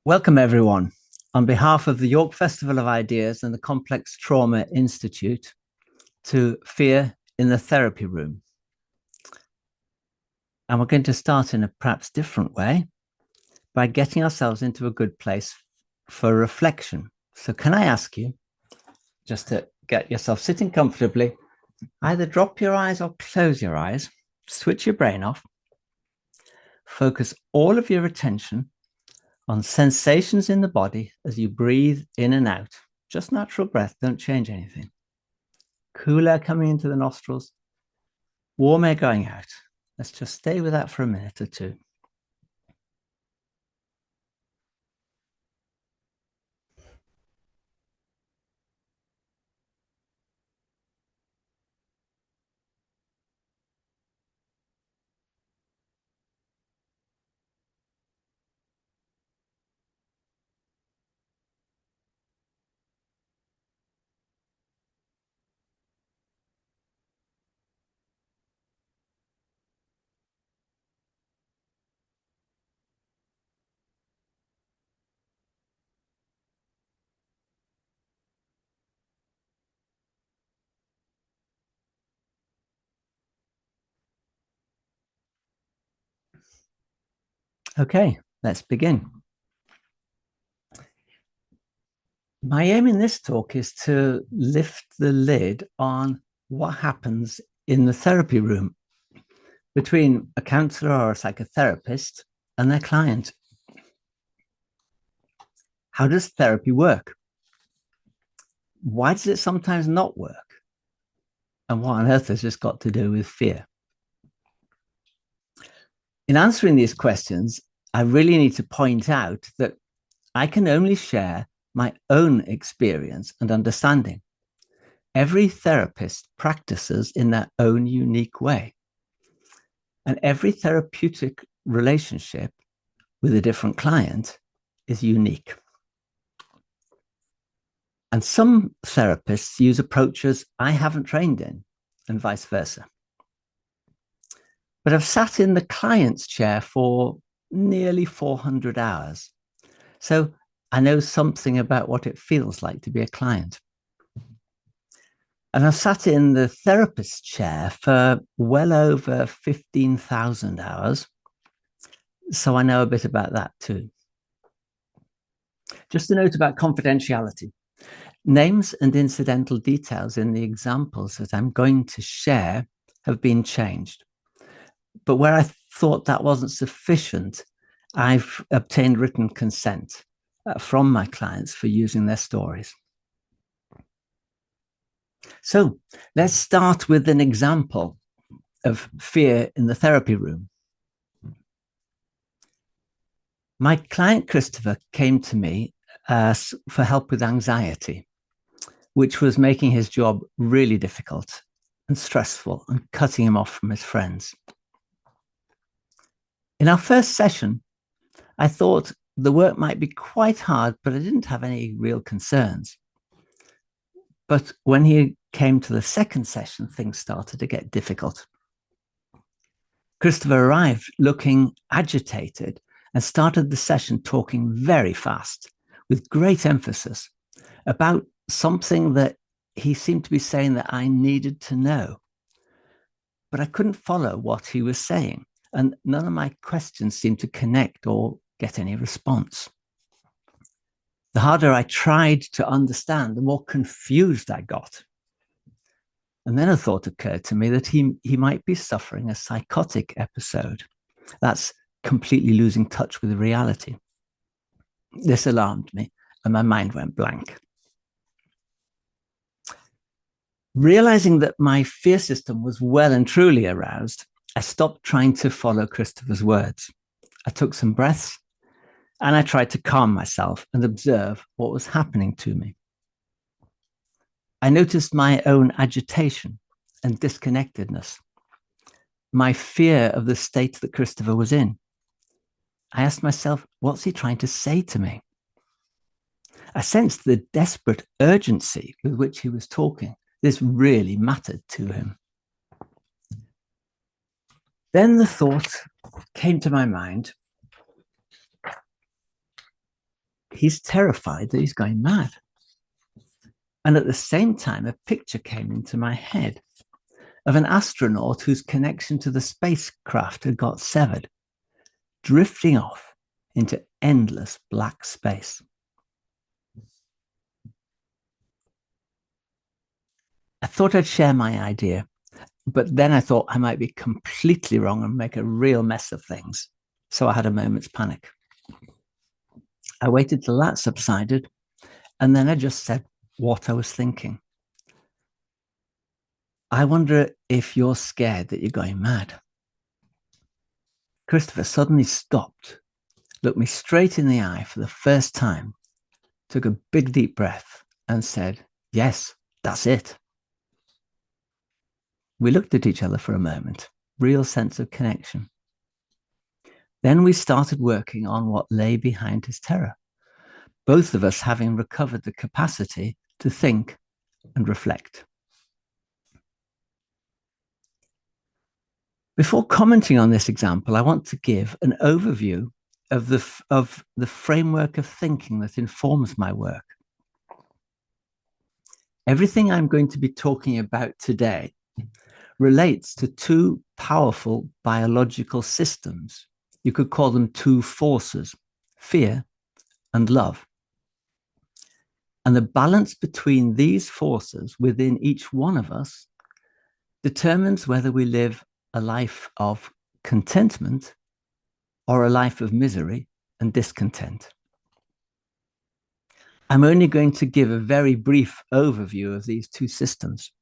Welcome, everyone. On behalf of the York Festival of Ideas and the Complex Trauma Institute, to Fear in the Therapy Room. And we're going to start in a perhaps different way by getting ourselves into a good place for reflection. So can I ask you just to get yourself sitting comfortably, either drop your eyes or close your eyes, switch your brain off, focus all of your attention on sensations in the body as you breathe in and out. Just natural breath, don't change anything. Cool air coming into the nostrils, warm air going out. Let's just stay with that for a minute or two. Okay, let's begin. My aim in this talk is to lift the lid on what happens in the therapy room between a counselor or a psychotherapist and their client. How does therapy work? Why does it sometimes not work? And what on earth has this got to do with fear? In answering these questions, I really need to point out that I can only share my own experience and understanding. Every therapist practices in their own unique way. And every therapeutic relationship with a different client is unique. And some therapists use approaches I haven't trained in, and vice versa. But I've sat in the client's chair for nearly 400 hours. So I know something about what it feels like to be a client. And I've sat in the therapist's chair for well over 15,000 hours. So I know a bit about that too. Just a note about confidentiality. Names and incidental details in the examples that I'm going to share have been changed. But where I thought that wasn't sufficient, I've obtained written consent from my clients for using their stories. So let's start with an example of fear in the therapy room. My client, Christopher, came to me for help with anxiety, which was making his job really difficult and stressful and cutting him off from his friends. In our first session, I thought the work might be quite hard, but I didn't have any real concerns. But when he came to the second session, things started to get difficult. Christopher arrived looking agitated and started the session talking very fast with great emphasis about something that he seemed to be saying that I needed to know. But I couldn't follow what he was saying, and none of my questions seemed to connect or get any response. The harder I tried to understand, the more confused I got. And then a thought occurred to me that he might be suffering a psychotic episode. That's completely losing touch with reality. This alarmed me, and my mind went blank. Realizing that my fear system was well and truly aroused, I stopped trying to follow Christopher's words. I took some breaths and I tried to calm myself and observe what was happening to me. I noticed my own agitation and disconnectedness, my fear of the state that Christopher was in. I asked myself, what's he trying to say to me? I sensed the desperate urgency with which he was talking. This really mattered to him. Then the thought came to my mind, he's terrified that he's going mad. And at the same time, a picture came into my head of an astronaut whose connection to the spacecraft had got severed, drifting off into endless black space. I thought I'd share my idea, but then I thought I might be completely wrong and make a real mess of things. So I had a moment's panic. I waited till that subsided, and then I just said what I was thinking. I wonder if you're scared that you're going mad. Christopher suddenly stopped, looked me straight in the eye for the first time, took a big deep breath and said, "Yes, that's it." We looked at each other for a moment, real sense of connection. Then we started working on what lay behind his terror, both of us having recovered the capacity to think and reflect. Before commenting on this example, I want to give an overview of the framework of thinking that informs my work. Everything I'm going to be talking about today relates to two powerful biological systems. You could call them two forces, fear and love. And the balance between these forces within each one of us determines whether we live a life of contentment or a life of misery and discontent. I'm only going to give a very brief overview of these two systems.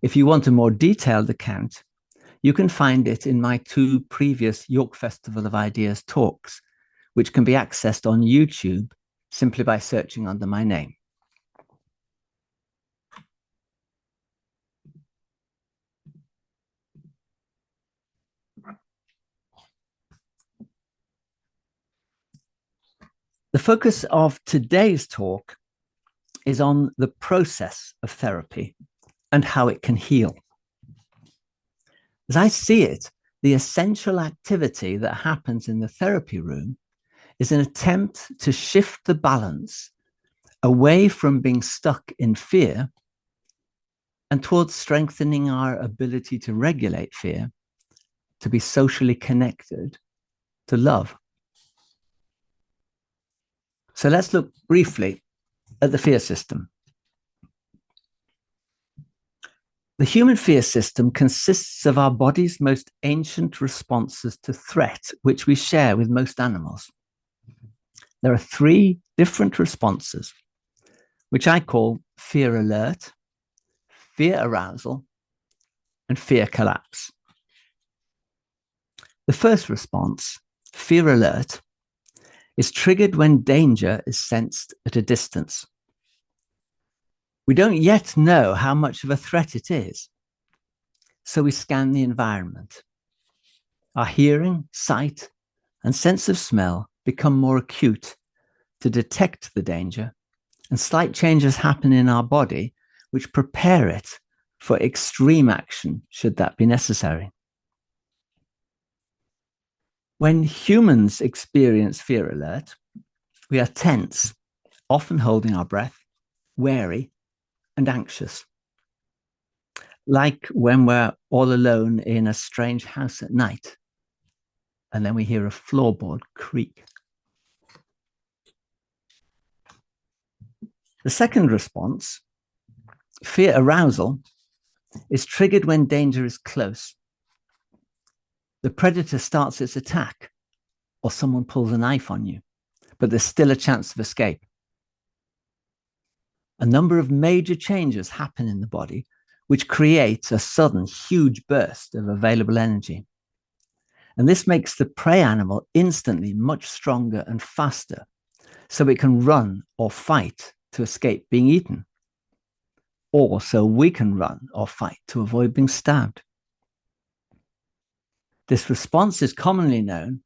If you want a more detailed account, you can find it in my two previous York Festival of Ideas talks, which can be accessed on YouTube simply by searching under my name. The focus of today's talk is on the process of therapy and how it can heal. As I see it, the essential activity that happens in the therapy room is an attempt to shift the balance away from being stuck in fear and towards strengthening our ability to regulate fear, to be socially connected, to love. So let's look briefly at the fear system. The human fear system consists of our body's most ancient responses to threat, which we share with most animals. There are three different responses, which I call fear alert, fear arousal, and fear collapse. The first response, fear alert, is triggered when danger is sensed at a distance. We don't yet know how much of a threat it is, so we scan the environment. Our hearing, sight, and sense of smell become more acute to detect the danger, and slight changes happen in our body which prepare it for extreme action should that be necessary. When humans experience fear alert, we are tense, often holding our breath, wary, and anxious. Like when we're all alone in a strange house at night, and then we hear a floorboard creak. The second response, fear arousal, is triggered when danger is close. The predator starts its attack, or someone pulls a knife on you, but there's still a chance of escape. A number of major changes happen in the body, which creates a sudden huge burst of available energy. And this makes the prey animal instantly much stronger and faster, so it can run or fight to escape being eaten, or so we can run or fight to avoid being stabbed. This response is commonly known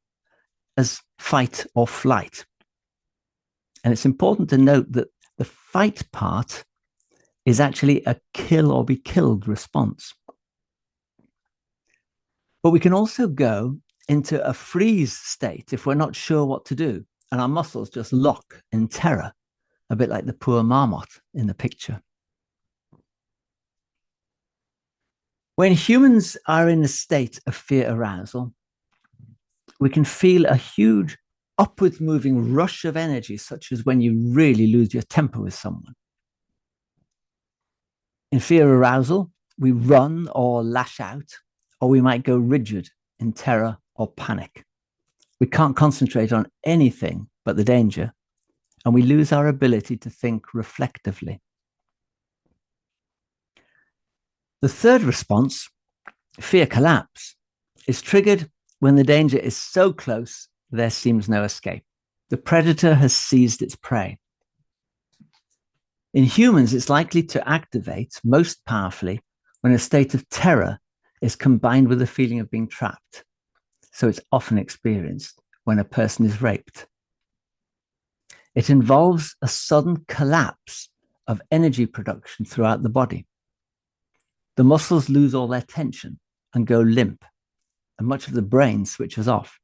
as fight or flight. And it's important to note that the fight part is actually a kill or be killed response. But we can also go into a freeze state if we're not sure what to do, and our muscles just lock in terror, a bit like the poor marmot in the picture. When humans are in a state of fear arousal, we can feel a huge upward moving rush of energy, such as when you really lose your temper with someone. In fear arousal, we run or lash out, or we might go rigid in terror or panic. We can't concentrate on anything but the danger, and we lose our ability to think reflectively. The third response, fear collapse, is triggered when the danger is so close there seems no escape. The predator has seized its prey. In humans, it's likely to activate most powerfully when a state of terror is combined with a feeling of being trapped. So it's often experienced when a person is raped. It involves a sudden collapse of energy production throughout the body. The muscles lose all their tension and go limp, and much of the brain switches off.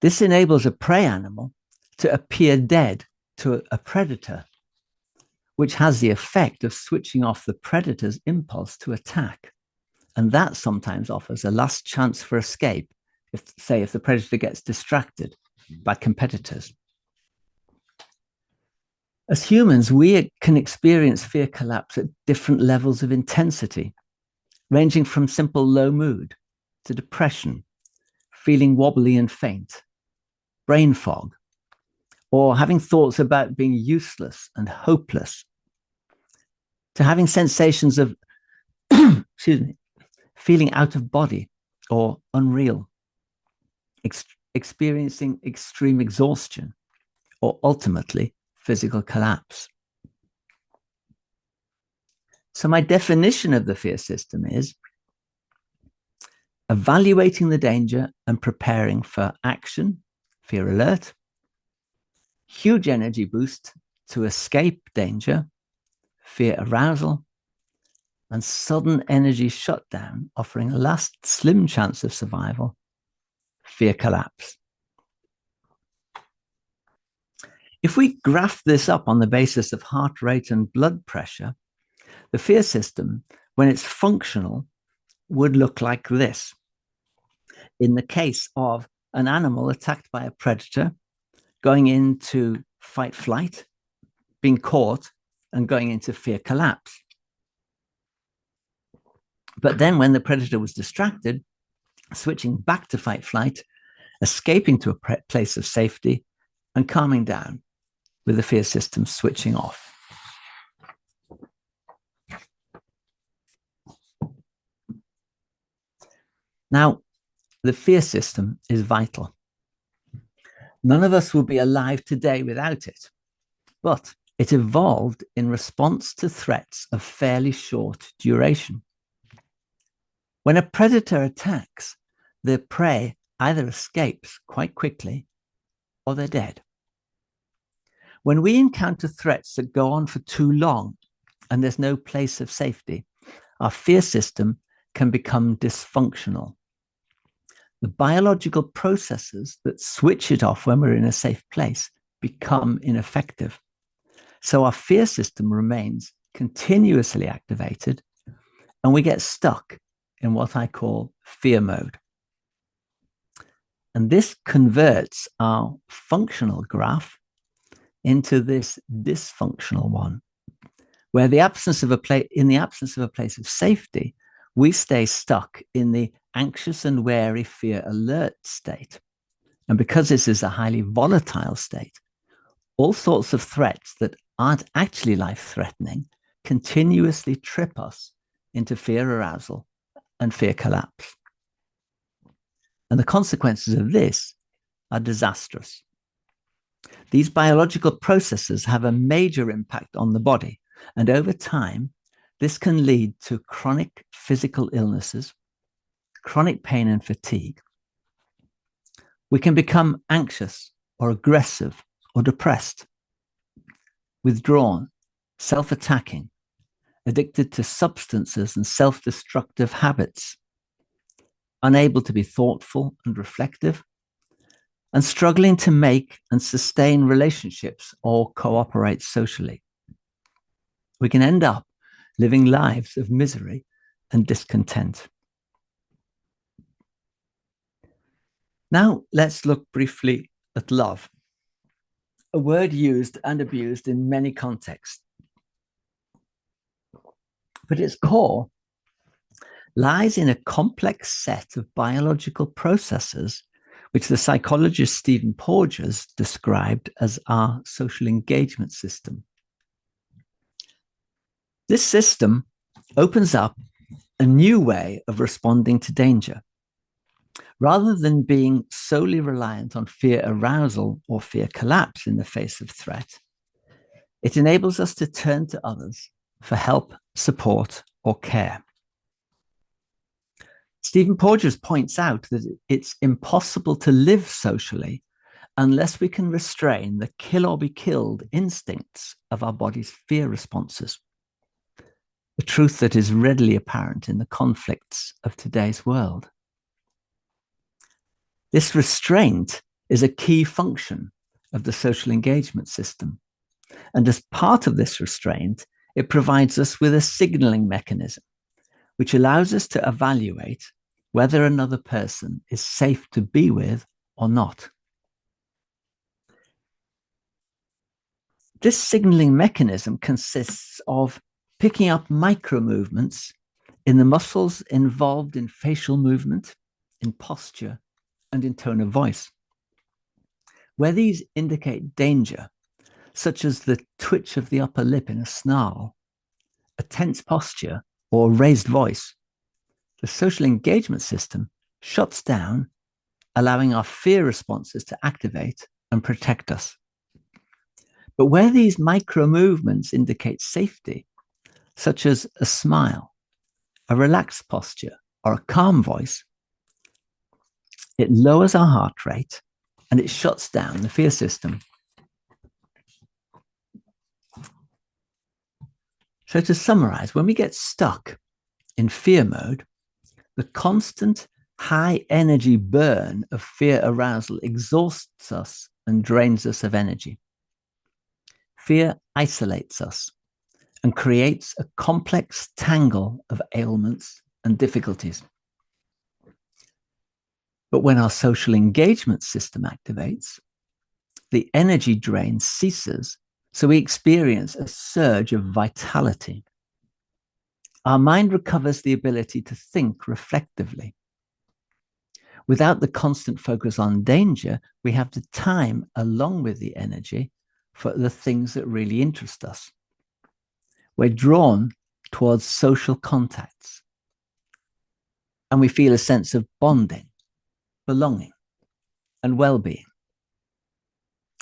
This enables a prey animal to appear dead to a predator, which has the effect of switching off the predator's impulse to attack. And that sometimes offers a last chance for escape, if the predator gets distracted by competitors. As humans, we can experience fear collapse at different levels of intensity, ranging from simple low mood to depression, feeling wobbly and faint, brain fog, or having thoughts about being useless and hopeless, to having sensations of feeling out of body or unreal, experiencing extreme exhaustion, or ultimately physical collapse. So my definition of the fear system is evaluating the danger and preparing for action, fear alert, huge energy boost to escape danger, fear arousal, and sudden energy shutdown, offering a last slim chance of survival, fear collapse. If we graph this up on the basis of heart rate and blood pressure, the fear system, when it's functional, would look like this. In the case of an animal attacked by a predator, going into fight flight, being caught, and going into fear collapse. But then when the predator was distracted, switching back to fight flight, escaping to a place of safety, and calming down, with the fear system switching off. Now, the fear system is vital. None of us will be alive today without it, but it evolved in response to threats of fairly short duration. When a predator attacks, the prey either escapes quite quickly or they're dead. When we encounter threats that go on for too long and there's no place of safety, our fear system can become dysfunctional. The biological processes that switch it off when we're in a safe place become ineffective. So our fear system remains continuously activated, and we get stuck in what I call fear mode. And this converts our functional graph into this dysfunctional one, where in the absence of a place of safety, we stay stuck in the anxious and wary fear alert state. And because this is a highly volatile state, all sorts of threats that aren't actually life-threatening continuously trip us into fear arousal and fear collapse. And the consequences of this are disastrous. These biological processes have a major impact on the body, and over time, this can lead to chronic physical illnesses, chronic pain and fatigue. We can become anxious or aggressive or depressed, withdrawn, self-attacking, addicted to substances and self-destructive habits, unable to be thoughtful and reflective, and struggling to make and sustain relationships or cooperate socially. We can end up living lives of misery and discontent. Now, let's look briefly at love, a word used and abused in many contexts. But its core lies in a complex set of biological processes which the psychologist Stephen Porges described as our social engagement system. This system opens up a new way of responding to danger. Rather than being solely reliant on fear arousal or fear collapse in the face of threat, it enables us to turn to others for help, support, or care. Stephen Porges points out that it's impossible to live socially unless we can restrain the kill or be killed instincts of our body's fear responses, a truth that is readily apparent in the conflicts of today's world. This restraint is a key function of the social engagement system. And as part of this restraint, it provides us with a signaling mechanism, which allows us to evaluate whether another person is safe to be with or not. This signaling mechanism consists of picking up micro movements in the muscles involved in facial movement, in posture, and in tone of voice. Where these indicate danger, such as the twitch of the upper lip in a snarl, a tense posture, or raised voice, the social engagement system shuts down, allowing our fear responses to activate and protect us. But where these micro movements indicate safety, such as a smile, a relaxed posture, or a calm voice, it lowers our heart rate and it shuts down the fear system. So to summarize, when we get stuck in fear mode, the constant high energy burn of fear arousal exhausts us and drains us of energy. Fear isolates us and creates a complex tangle of ailments and difficulties. But when our social engagement system activates, the energy drain ceases, so we experience a surge of vitality. Our mind recovers the ability to think reflectively. Without the constant focus on danger, we have the time along with the energy for the things that really interest us. We're drawn towards social contacts, and we feel a sense of bonding, belonging, and well-being.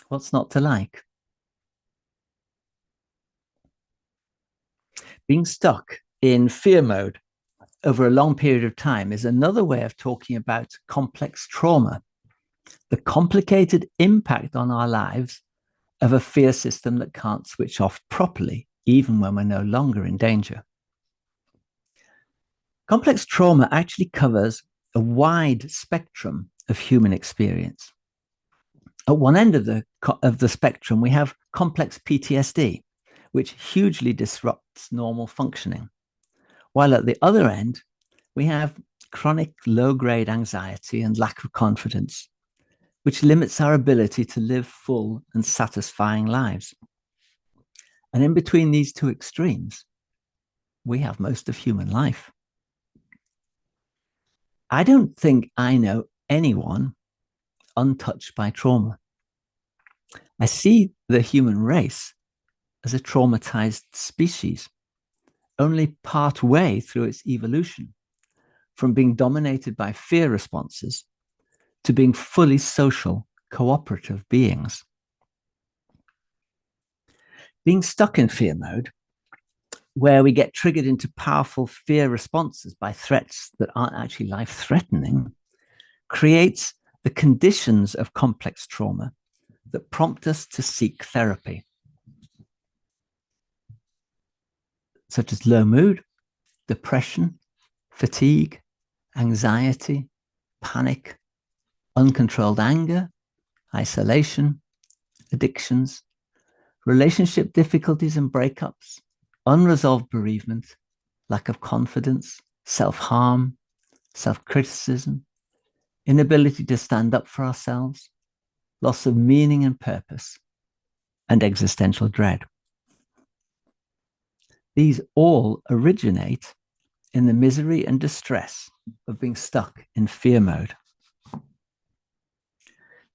What's not to like? Being stuck in fear mode over a long period of time is another way of talking about complex trauma, the complicated impact on our lives of a fear system that can't switch off properly, even when we're no longer in danger. Complex trauma actually covers a wide spectrum of human experience. At one end of the spectrum, we have complex PTSD, which hugely disrupts normal functioning. While at the other end, we have chronic low-grade anxiety and lack of confidence, which limits our ability to live full and satisfying lives. And in between these two extremes, we have most of human life. I don't think I know anyone untouched by trauma. I see the human race as a traumatized species, only part way through its evolution, from being dominated by fear responses to being fully social, cooperative beings. Being stuck in fear mode, where we get triggered into powerful fear responses by threats that aren't actually life-threatening, creates the conditions of complex trauma that prompt us to seek therapy, such as low mood, depression, fatigue, anxiety, panic, uncontrolled anger, isolation, addictions, relationship difficulties and breakups, unresolved bereavement, lack of confidence, self-harm, self-criticism, inability to stand up for ourselves, loss of meaning and purpose, and existential dread. These all originate in the misery and distress of being stuck in fear mode.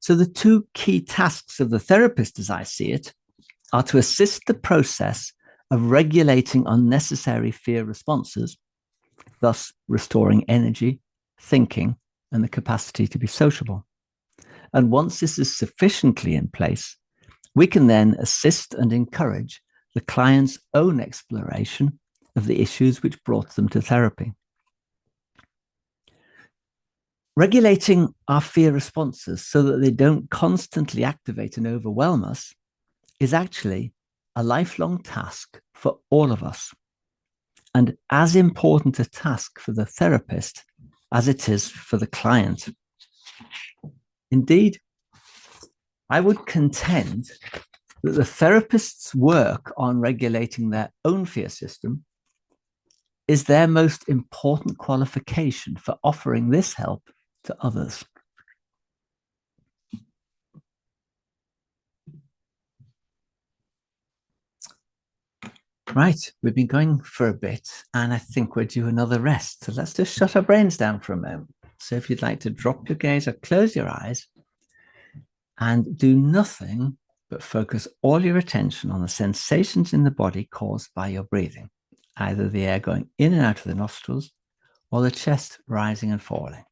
So the two key tasks of the therapist, as I see it, are to assist the process of regulating unnecessary fear responses, thus restoring energy, thinking, and the capacity to be sociable. And once this is sufficiently in place, we can then assist and encourage the client's own exploration of the issues which brought them to therapy. Regulating our fear responses so that they don't constantly activate and overwhelm us is actually a lifelong task for all of us, and as important a task for the therapist as it is for the client. Indeed, I would contend that the therapist's work on regulating their own fear system is their most important qualification for offering this help to others. Right, we've been going for a bit, and I think we're due another rest. So let's just shut our brains down for a moment. So if you'd like to drop your gaze or close your eyes and do nothing but focus all your attention on the sensations in the body caused by your breathing, either the air going in and out of the nostrils or the chest rising and falling.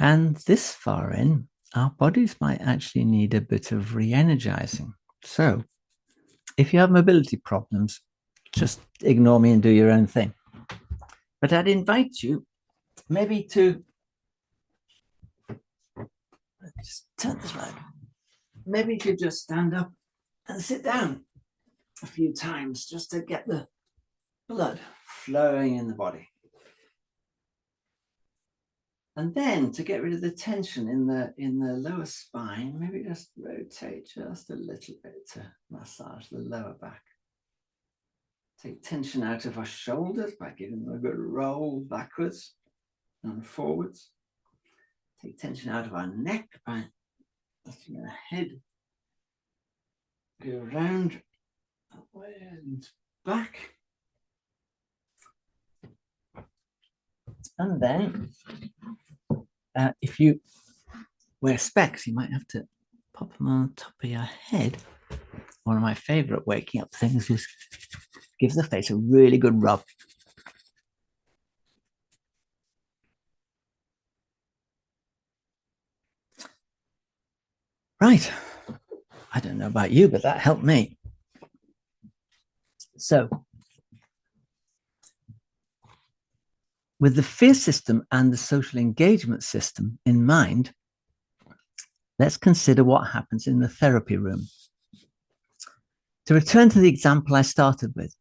And this far in, our bodies might actually need a bit of re-energizing. So if you have mobility problems, just ignore me and do your own thing. But I'd invite you maybe to, just turn this around, maybe you could just stand up and sit down a few times just to get the blood flowing in the body. And then to get rid of the tension in the lower spine, maybe just rotate just a little bit to massage the lower back. Take tension out of our shoulders by giving them a good roll backwards and forwards. Take tension out of our neck by letting our head go around and back. And then if you wear specs, you might have to pop them on the top of your head. One of my favorite waking up things is give the face a really good rub. Right. I don't know about you, but that helped me. So with the fear system and the social engagement system in mind, let's consider what happens in the therapy room. To return to the example I started with,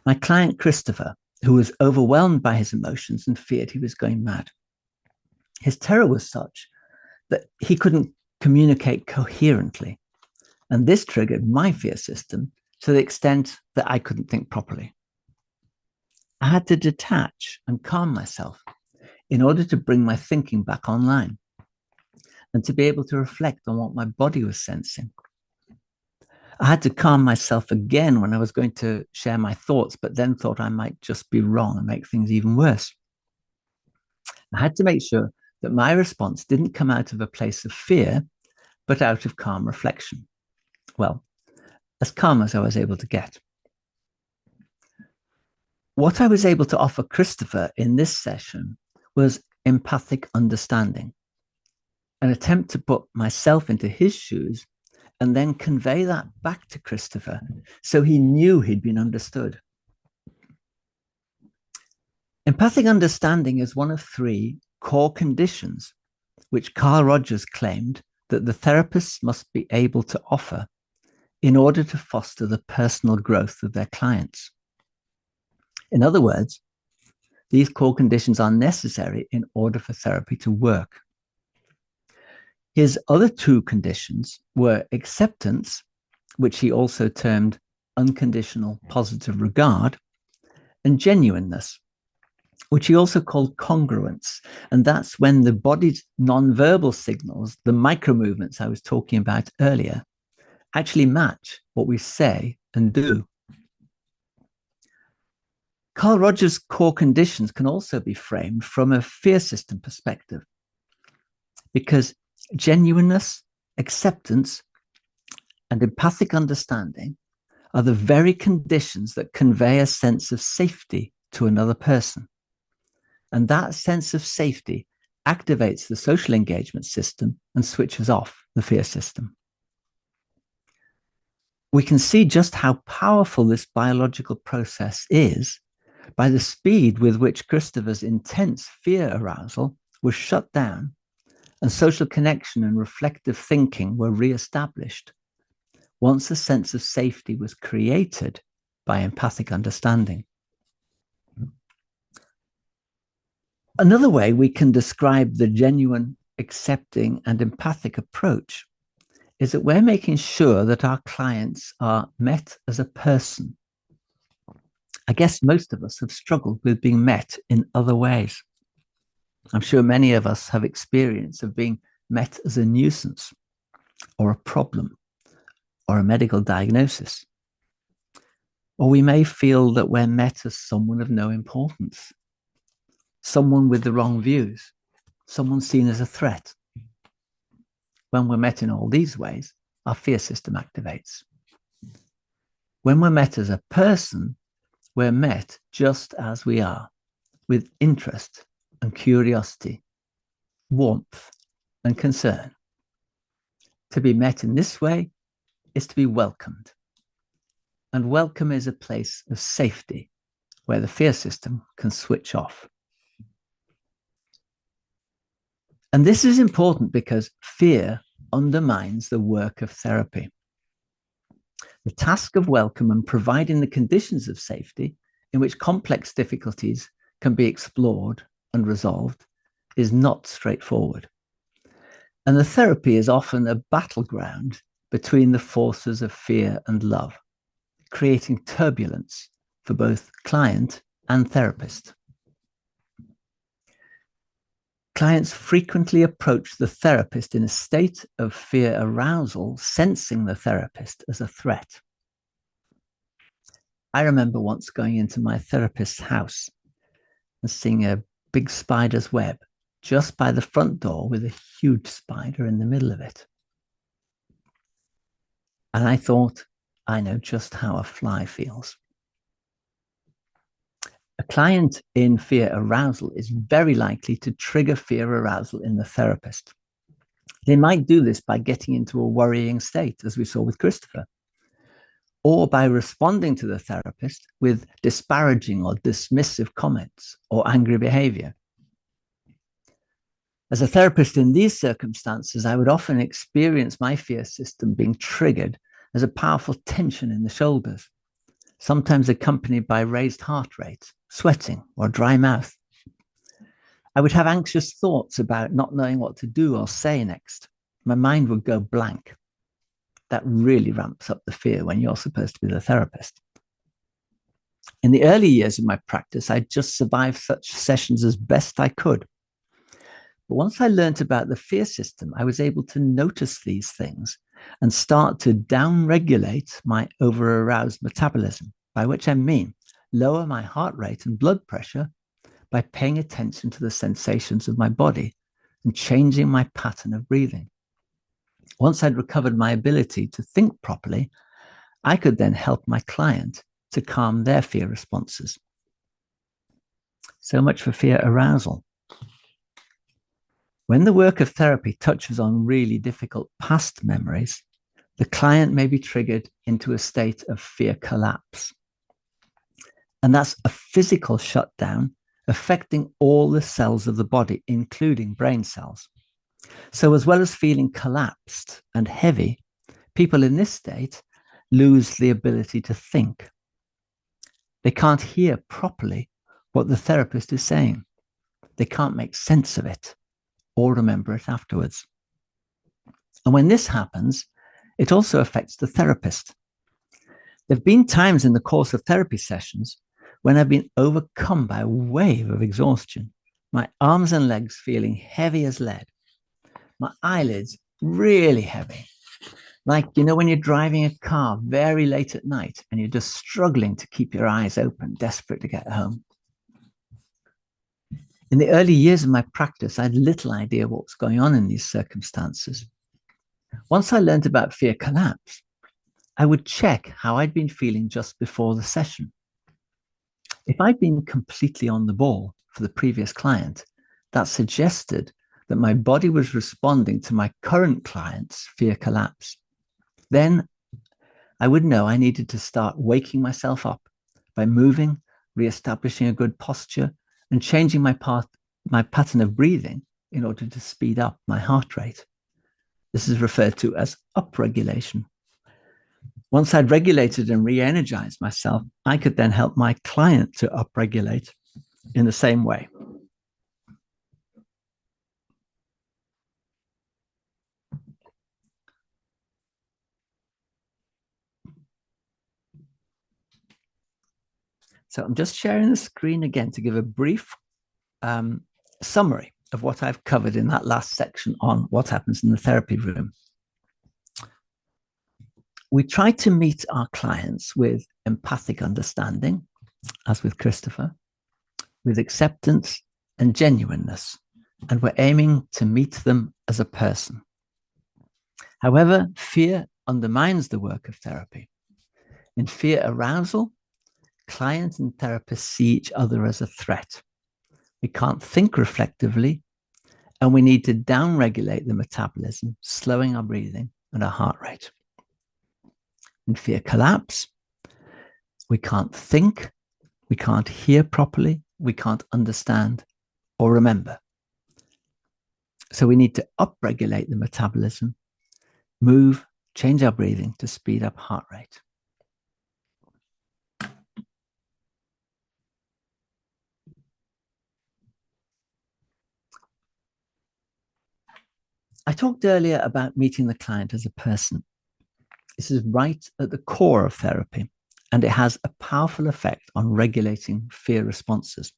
my client Christopher, who was overwhelmed by his emotions and feared he was going mad. His terror was such that he couldn't communicate coherently. And this triggered my fear system to the extent that I couldn't think properly. I had to detach and calm myself in order to bring my thinking back online and to be able to reflect on what my body was sensing. I had to calm myself again when I was going to share my thoughts, but then thought I might just be wrong and make things even worse. I had to make sure that my response didn't come out of a place of fear, but out of calm reflection. Well, as calm as I was able to get. What I was able to offer Christopher in this session was empathic understanding, an attempt to put myself into his shoes and then convey that back to Christopher so he knew he'd been understood. Empathic understanding is one of 3 core conditions which Carl Rogers claimed that the therapists must be able to offer in order to foster the personal growth of their clients. In other words, these core conditions are necessary in order for therapy to work. His other 2 conditions were acceptance, which he also termed unconditional positive regard, and genuineness, which he also called congruence. And that's when the body's nonverbal signals, the micro movements I was talking about earlier, actually match what we say and do. Carl Rogers' core conditions can also be framed from a fear system perspective, because genuineness, acceptance, and empathic understanding are the very conditions that convey a sense of safety to another person. And that sense of safety activates the social engagement system and switches off the fear system. We can see just how powerful this biological process is by the speed with which Christopher's intense fear arousal was shut down and social connection and reflective thinking were re-established once a sense of safety was created by empathic understanding. Another way we can describe the genuine, accepting, and empathic approach is that we're making sure that our clients are met as a person. I guess most of us have struggled with being met in other ways. I'm sure many of us have experience of being met as a nuisance or a problem or a medical diagnosis. Or we may feel that we're met as someone of no importance, someone with the wrong views, someone seen as a threat. When we're met in all these ways, our fear system activates. When we're met as a person, we're met just as we are, with interest and curiosity, warmth and concern. To be met in this way is to be welcomed. And welcome is a place of safety where the fear system can switch off. And this is important because fear undermines the work of therapy. The task of welcome and providing the conditions of safety in which complex difficulties can be explored and resolved is not straightforward. And the therapy is often a battleground between the forces of fear and love, creating turbulence for both client and therapist. Clients frequently approach the therapist in a state of fear arousal, sensing the therapist as a threat. I remember once going into my therapist's house and seeing a big spider's web just by the front door with a huge spider in the middle of it. And I thought, I know just how a fly feels. A client in fear arousal is very likely to trigger fear arousal in the therapist. They might do this by getting into a worrying state, as we saw with Christopher, or by responding to the therapist with disparaging or dismissive comments or angry behavior. As a therapist in these circumstances, I would often experience my fear system being triggered as a powerful tension in the shoulders, sometimes accompanied by raised heart rate, sweating, or dry mouth. I would have anxious thoughts about not knowing what to do or say next. My mind would go blank. That really ramps up the fear when you're supposed to be the therapist. In the early years of my practice, I just survived such sessions as best I could. But once I learned about the fear system, I was able to notice these things and start to downregulate my over-aroused metabolism, by which I mean lower my heart rate and blood pressure by paying attention to the sensations of my body and changing my pattern of breathing. Once I'd recovered my ability to think properly, I could then help my client to calm their fear responses. So much for fear arousal. When the work of therapy touches on really difficult past memories, the client may be triggered into a state of fear collapse. And that's a physical shutdown affecting all the cells of the body, including brain cells. So, as well as feeling collapsed and heavy, people in this state lose the ability to think. They can't hear properly what the therapist is saying. They can't make sense of it or remember it afterwards. And when this happens, it also affects the therapist. There have been times in the course of therapy sessions when I've been overcome by a wave of exhaustion, my arms and legs feeling heavy as lead, my eyelids really heavy. Like, when you're driving a car very late at night and you're just struggling to keep your eyes open, desperate to get home. In the early years of my practice, I had little idea what was going on in these circumstances. Once I learned about fear collapse, I would check how I'd been feeling just before the session. If I'd been completely on the ball for the previous client, that suggested that my body was responding to my current client's fear collapse. Then I would know I needed to start waking myself up by moving, reestablishing a good posture, and changing my pattern of breathing in order to speed up my heart rate. This is referred to as upregulation. Once I'd regulated and re-energized myself, I could then help my client to upregulate in the same way. So I'm just sharing the screen again to give a brief summary of what I've covered in that last section on what happens in the therapy room. We try to meet our clients with empathic understanding, as with Christopher, with acceptance and genuineness, and we're aiming to meet them as a person. However, fear undermines the work of therapy. In fear arousal, client and therapist see each other as a threat. We can't think reflectively, and we need to downregulate the metabolism, slowing our breathing and our heart rate. In fear collapse, we can't think, we can't hear properly, we can't understand or remember. So we need to upregulate the metabolism, move, change our breathing to speed up heart rate. I talked earlier about meeting the client as a person. This is right at the core of therapy, and it has a powerful effect on regulating fear responses.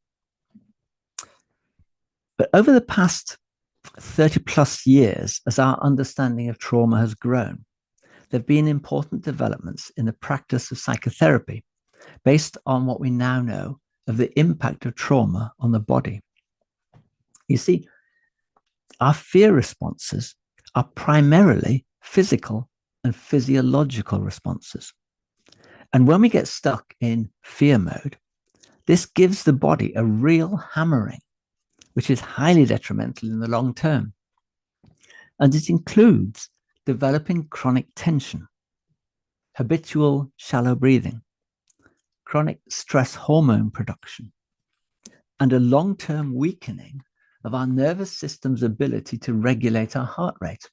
But over the past 30 plus years, as our understanding of trauma has grown, there have been important developments in the practice of psychotherapy based on what we now know of the impact of trauma on the body. You see, our fear responses are primarily physical and physiological responses. And when we get stuck in fear mode, this gives the body a real hammering, which is highly detrimental in the long term. And it includes developing chronic tension, habitual shallow breathing, chronic stress hormone production, and a long-term weakening of our nervous system's ability to regulate our heart rate.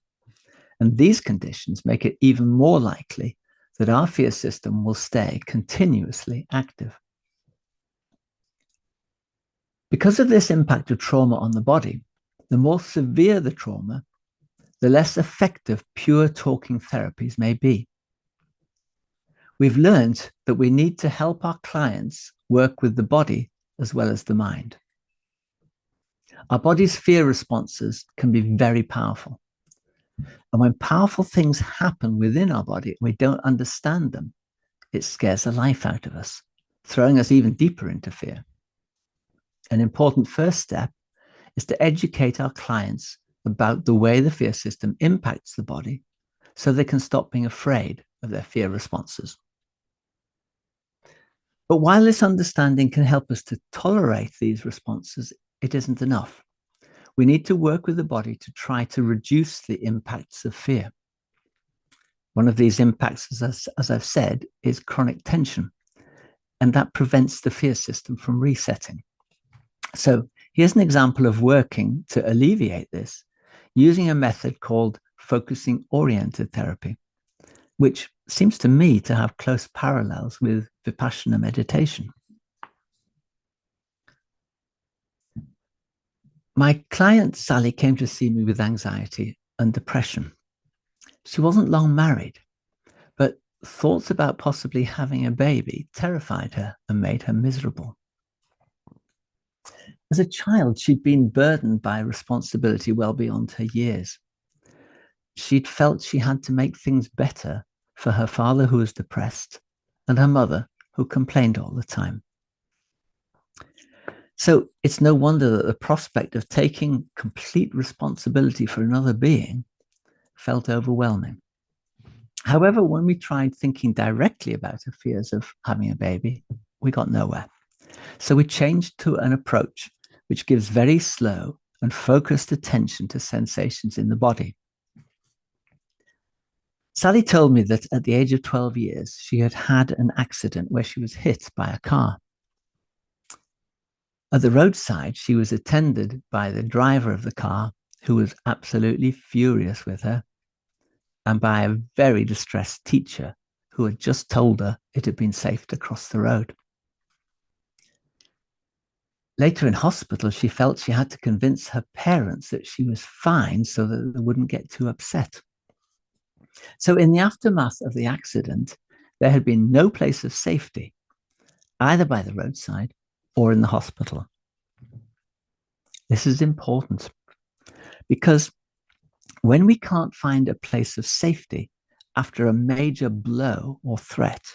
And these conditions make it even more likely that our fear system will stay continuously active. Because of this impact of trauma on the body, the more severe the trauma, the less effective pure talking therapies may be. We've learned that we need to help our clients work with the body as well as the mind. Our body's fear responses can be very powerful. And when powerful things happen within our body and we don't understand them, it scares the life out of us, throwing us even deeper into fear. An important first step is to educate our clients about the way the fear system impacts the body so they can stop being afraid of their fear responses. But while this understanding can help us to tolerate these responses, it isn't enough. We need to work with the body to try to reduce the impacts of fear. One of these impacts, as I've said, is chronic tension, and that prevents the fear system from resetting. So here's an example of working to alleviate this using a method called focusing-oriented therapy, which seems to me to have close parallels with Vipassana meditation. My client, Sally, came to see me with anxiety and depression. She wasn't long married, but thoughts about possibly having a baby terrified her and made her miserable. As a child, she'd been burdened by responsibility well beyond her years. She'd felt she had to make things better for her father, who was depressed, and her mother, who complained all the time. So it's no wonder that the prospect of taking complete responsibility for another being felt overwhelming. However, when we tried thinking directly about her fears of having a baby, we got nowhere. So we changed to an approach which gives very slow and focused attention to sensations in the body. Sally told me that at the age of 12 years, she had had an accident where she was hit by a car. At the roadside, she was attended by the driver of the car, who was absolutely furious with her, and by a very distressed teacher who had just told her it had been safe to cross the road. Later in hospital, she felt she had to convince her parents that she was fine so that they wouldn't get too upset. So in the aftermath of the accident, there had been no place of safety, either by the roadside or in the hospital. This is important because when we can't find a place of safety after a major blow or threat,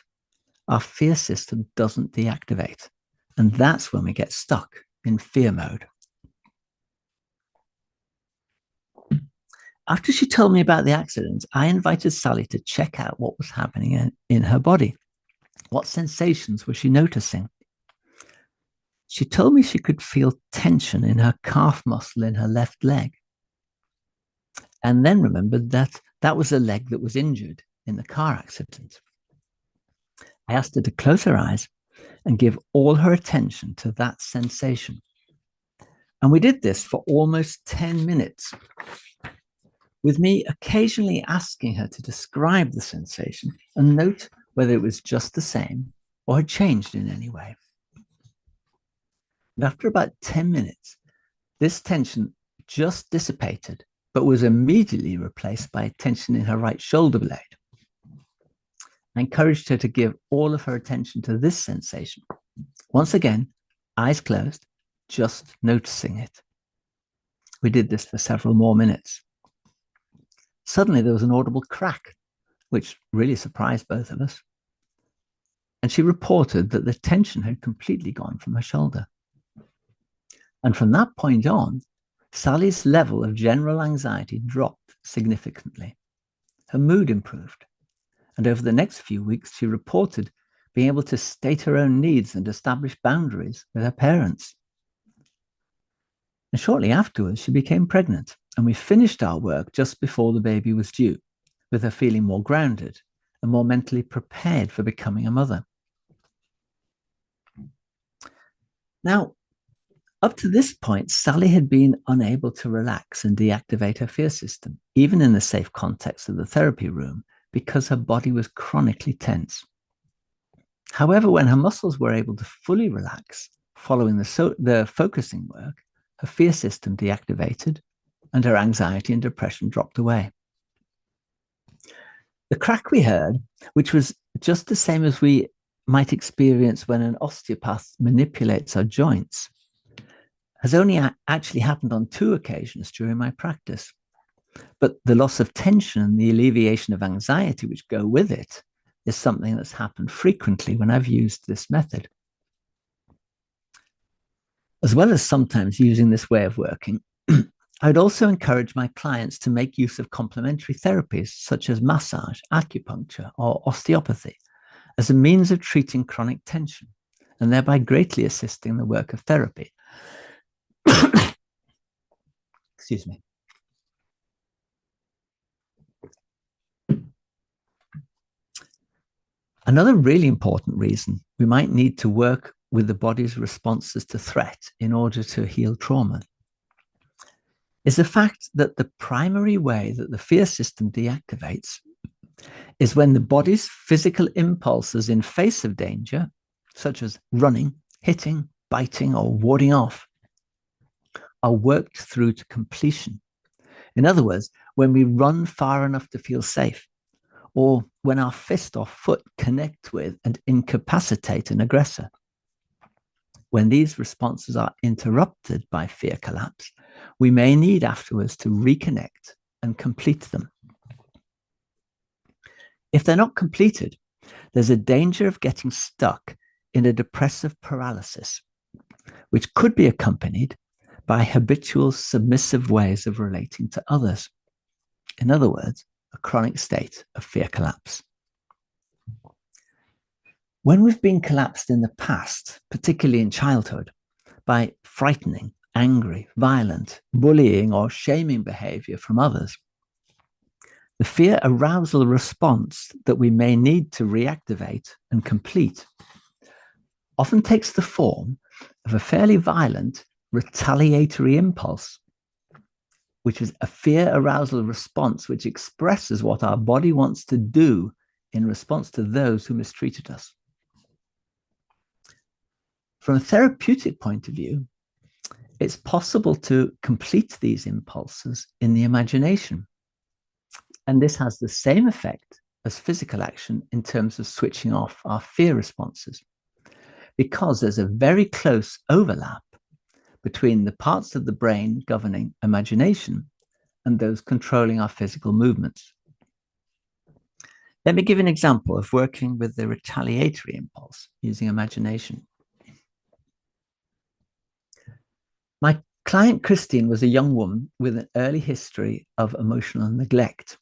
our fear system doesn't deactivate. And that's when we get stuck in fear mode. After she told me about the accident, I invited Sally to check out what was happening in her body. What sensations was she noticing? She told me she could feel tension in her calf muscle in her left leg, and then remembered that that was a leg that was injured in the car accident. I asked her to close her eyes and give all her attention to that sensation. And we did this for almost 10 minutes, with me occasionally asking her to describe the sensation and note whether it was just the same or had changed in any way. And after about 10 minutes, this tension just dissipated, but was immediately replaced by tension in her right shoulder blade. I encouraged her to give all of her attention to this sensation. Once again, eyes closed, just noticing it. We did this for several more minutes. Suddenly there was an audible crack, which really surprised both of us. And she reported that the tension had completely gone from her shoulder. And from that point on, Sally's level of general anxiety dropped significantly. Her mood improved. And over the next few weeks, she reported being able to state her own needs and establish boundaries with her parents. And shortly afterwards, she became pregnant, and we finished our work just before the baby was due, with her feeling more grounded and more mentally prepared for becoming a mother. Now, up to this point, Sally had been unable to relax and deactivate her fear system, even in the safe context of the therapy room, because her body was chronically tense. However, when her muscles were able to fully relax following the focusing work, her fear system deactivated and her anxiety and depression dropped away. The crack we heard, which was just the same as we might experience when an osteopath manipulates our joints, has only actually happened on 2 occasions during my practice. But the loss of tension and the alleviation of anxiety which go with it is something that's happened frequently when I've used this method. As well as sometimes using this way of working, I'd also encourage my clients to make use of complementary therapies such as massage, acupuncture, or osteopathy as a means of treating chronic tension and thereby greatly assisting the work of therapy. Excuse me. Another really important reason we might need to work with the body's responses to threat in order to heal trauma is the fact that the primary way that the fear system deactivates is when the body's physical impulses in face of danger, such as running, hitting, biting, or warding off, are worked through to completion. In other words, when we run far enough to feel safe, or when our fist or foot connect with and incapacitate an aggressor. When these responses are interrupted by fear collapse, we may need afterwards to reconnect and complete them. If they're not completed, there's a danger of getting stuck in a depressive paralysis, which could be accompanied by habitual submissive ways of relating to others. In other words, a chronic state of fear collapse. When we've been collapsed in the past, particularly in childhood, by frightening, angry, violent, bullying, or shaming behavior from others, the fear arousal response that we may need to reactivate and complete often takes the form of a fairly violent retaliatory impulse, which is a fear arousal response which expresses what our body wants to do in response to those who mistreated us. From a therapeutic point of view, it's possible to complete these impulses in the imagination. And this has the same effect as physical action in terms of switching off our fear responses, because there's a very close overlap between the parts of the brain governing imagination and those controlling our physical movements. Let me give an example of working with the retaliatory impulse using imagination. My client Christine was a young woman with an early history of emotional neglect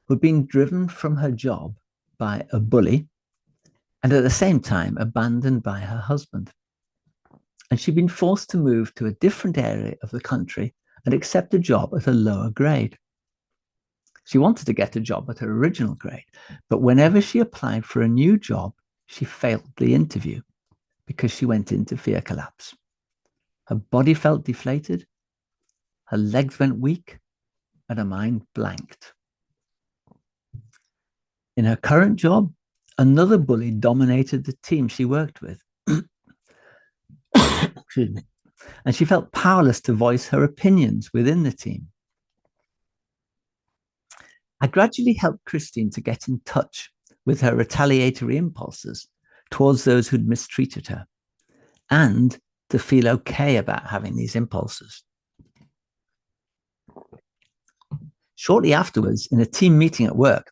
who'd been driven from her job by a bully and at the same time abandoned by her husband. And she'd been forced to move to a different area of the country and accept a job at a lower grade. She wanted to get a job at her original grade, but whenever she applied for a new job, she failed the interview because she went into fear collapse. Her body felt deflated, her legs went weak, and her mind blanked. In her current job, another bully dominated the team she worked with. Excuse me. And she felt powerless to voice her opinions within the team. I gradually helped Christine to get in touch with her retaliatory impulses towards those who'd mistreated her and to feel okay about having these impulses. Shortly afterwards, in a team meeting at work,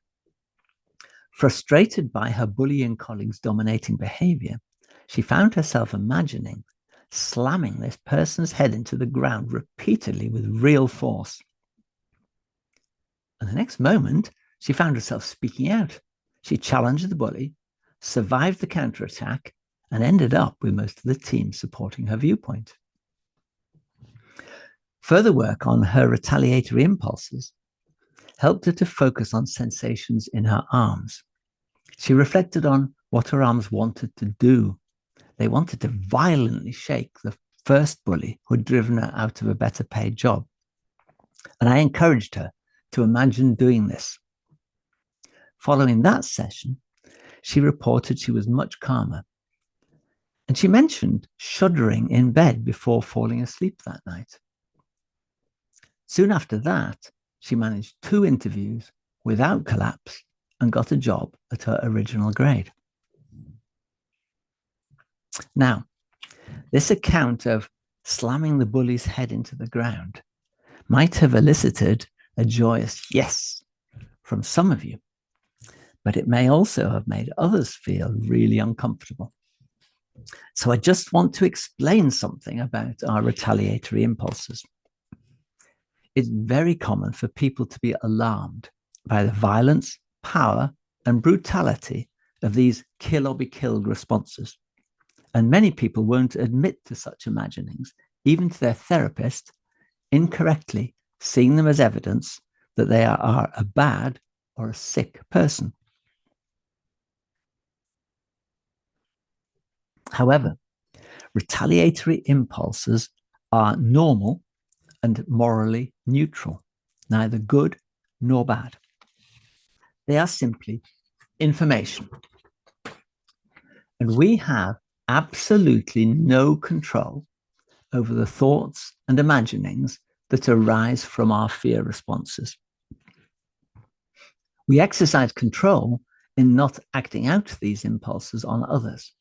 frustrated by her bullying colleagues' dominating behavior, she found herself imagining slamming this person's head into the ground repeatedly with real force. And the next moment, she found herself speaking out. She challenged the bully, survived the counterattack, and ended up with most of the team supporting her viewpoint. Further work on her retaliatory impulses helped her to focus on sensations in her arms. She reflected on what her arms wanted to do. They wanted to violently shake the first bully who had driven her out of a better paid job. And I encouraged her to imagine doing this. Following that session, she reported she was much calmer. And she mentioned shuddering in bed before falling asleep that night. Soon after that, she managed 2 interviews without collapse and got a job at her original grade. Now, this account of slamming the bully's head into the ground might have elicited a joyous yes from some of you, but it may also have made others feel really uncomfortable. So I just want to explain something about our retaliatory impulses. it's very common for people to be alarmed by the violence, power, and brutality of these kill or be killed responses. And many people won't admit to such imaginings, even to their therapist, incorrectly seeing them as evidence that they are a bad or a sick person. However, retaliatory impulses are normal and morally neutral, neither good nor bad. They are simply information. And we have absolutely no control over the thoughts and imaginings that arise from our fear responses. We exercise control in not acting out these impulses on others.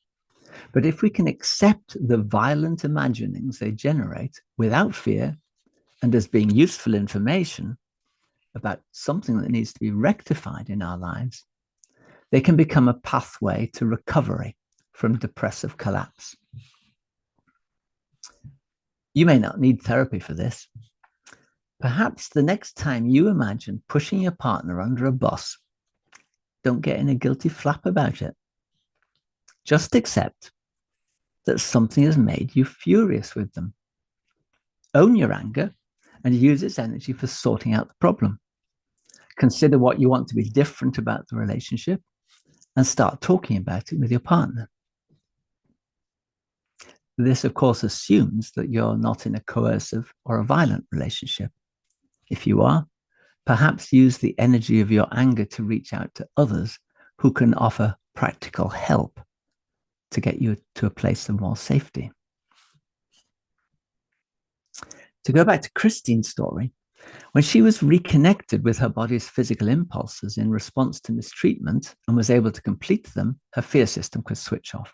But if we can accept the violent imaginings they generate without fear and as being useful information about something that needs to be rectified in our lives, they can become a pathway to recovery from depressive collapse. You may not need therapy for this. Perhaps the next time you imagine pushing your partner under a bus, don't get in a guilty flap about it. Just accept that something has made you furious with them. Own your anger and use its energy for sorting out the problem. Consider what you want to be different about the relationship and start talking about it with your partner. This, of course, assumes that you're not in a coercive or a violent relationship. If you are, perhaps use the energy of your anger to reach out to others who can offer practical help to get you to a place of more safety. To go back to Christine's story, when she was reconnected with her body's physical impulses in response to mistreatment and was able to complete them, her fear system could switch off.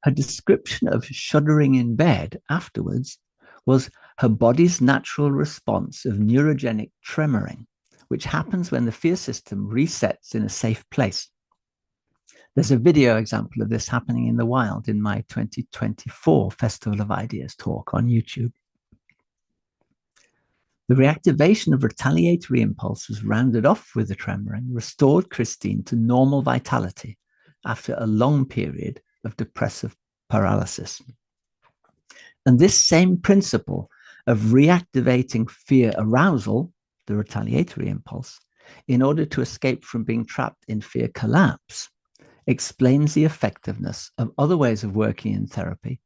Her description of shuddering in bed afterwards was her body's natural response of neurogenic tremoring, which happens when the fear system resets in a safe place. There's a video example of this happening in the wild in my 2024 Festival of Ideas talk on YouTube. The reactivation of retaliatory impulses rounded off with the tremoring restored Christine to normal vitality after a long period of depressive paralysis. And this same principle of reactivating fear arousal, the retaliatory impulse, in order to escape from being trapped in fear collapse, explains the effectiveness of other ways of working in therapy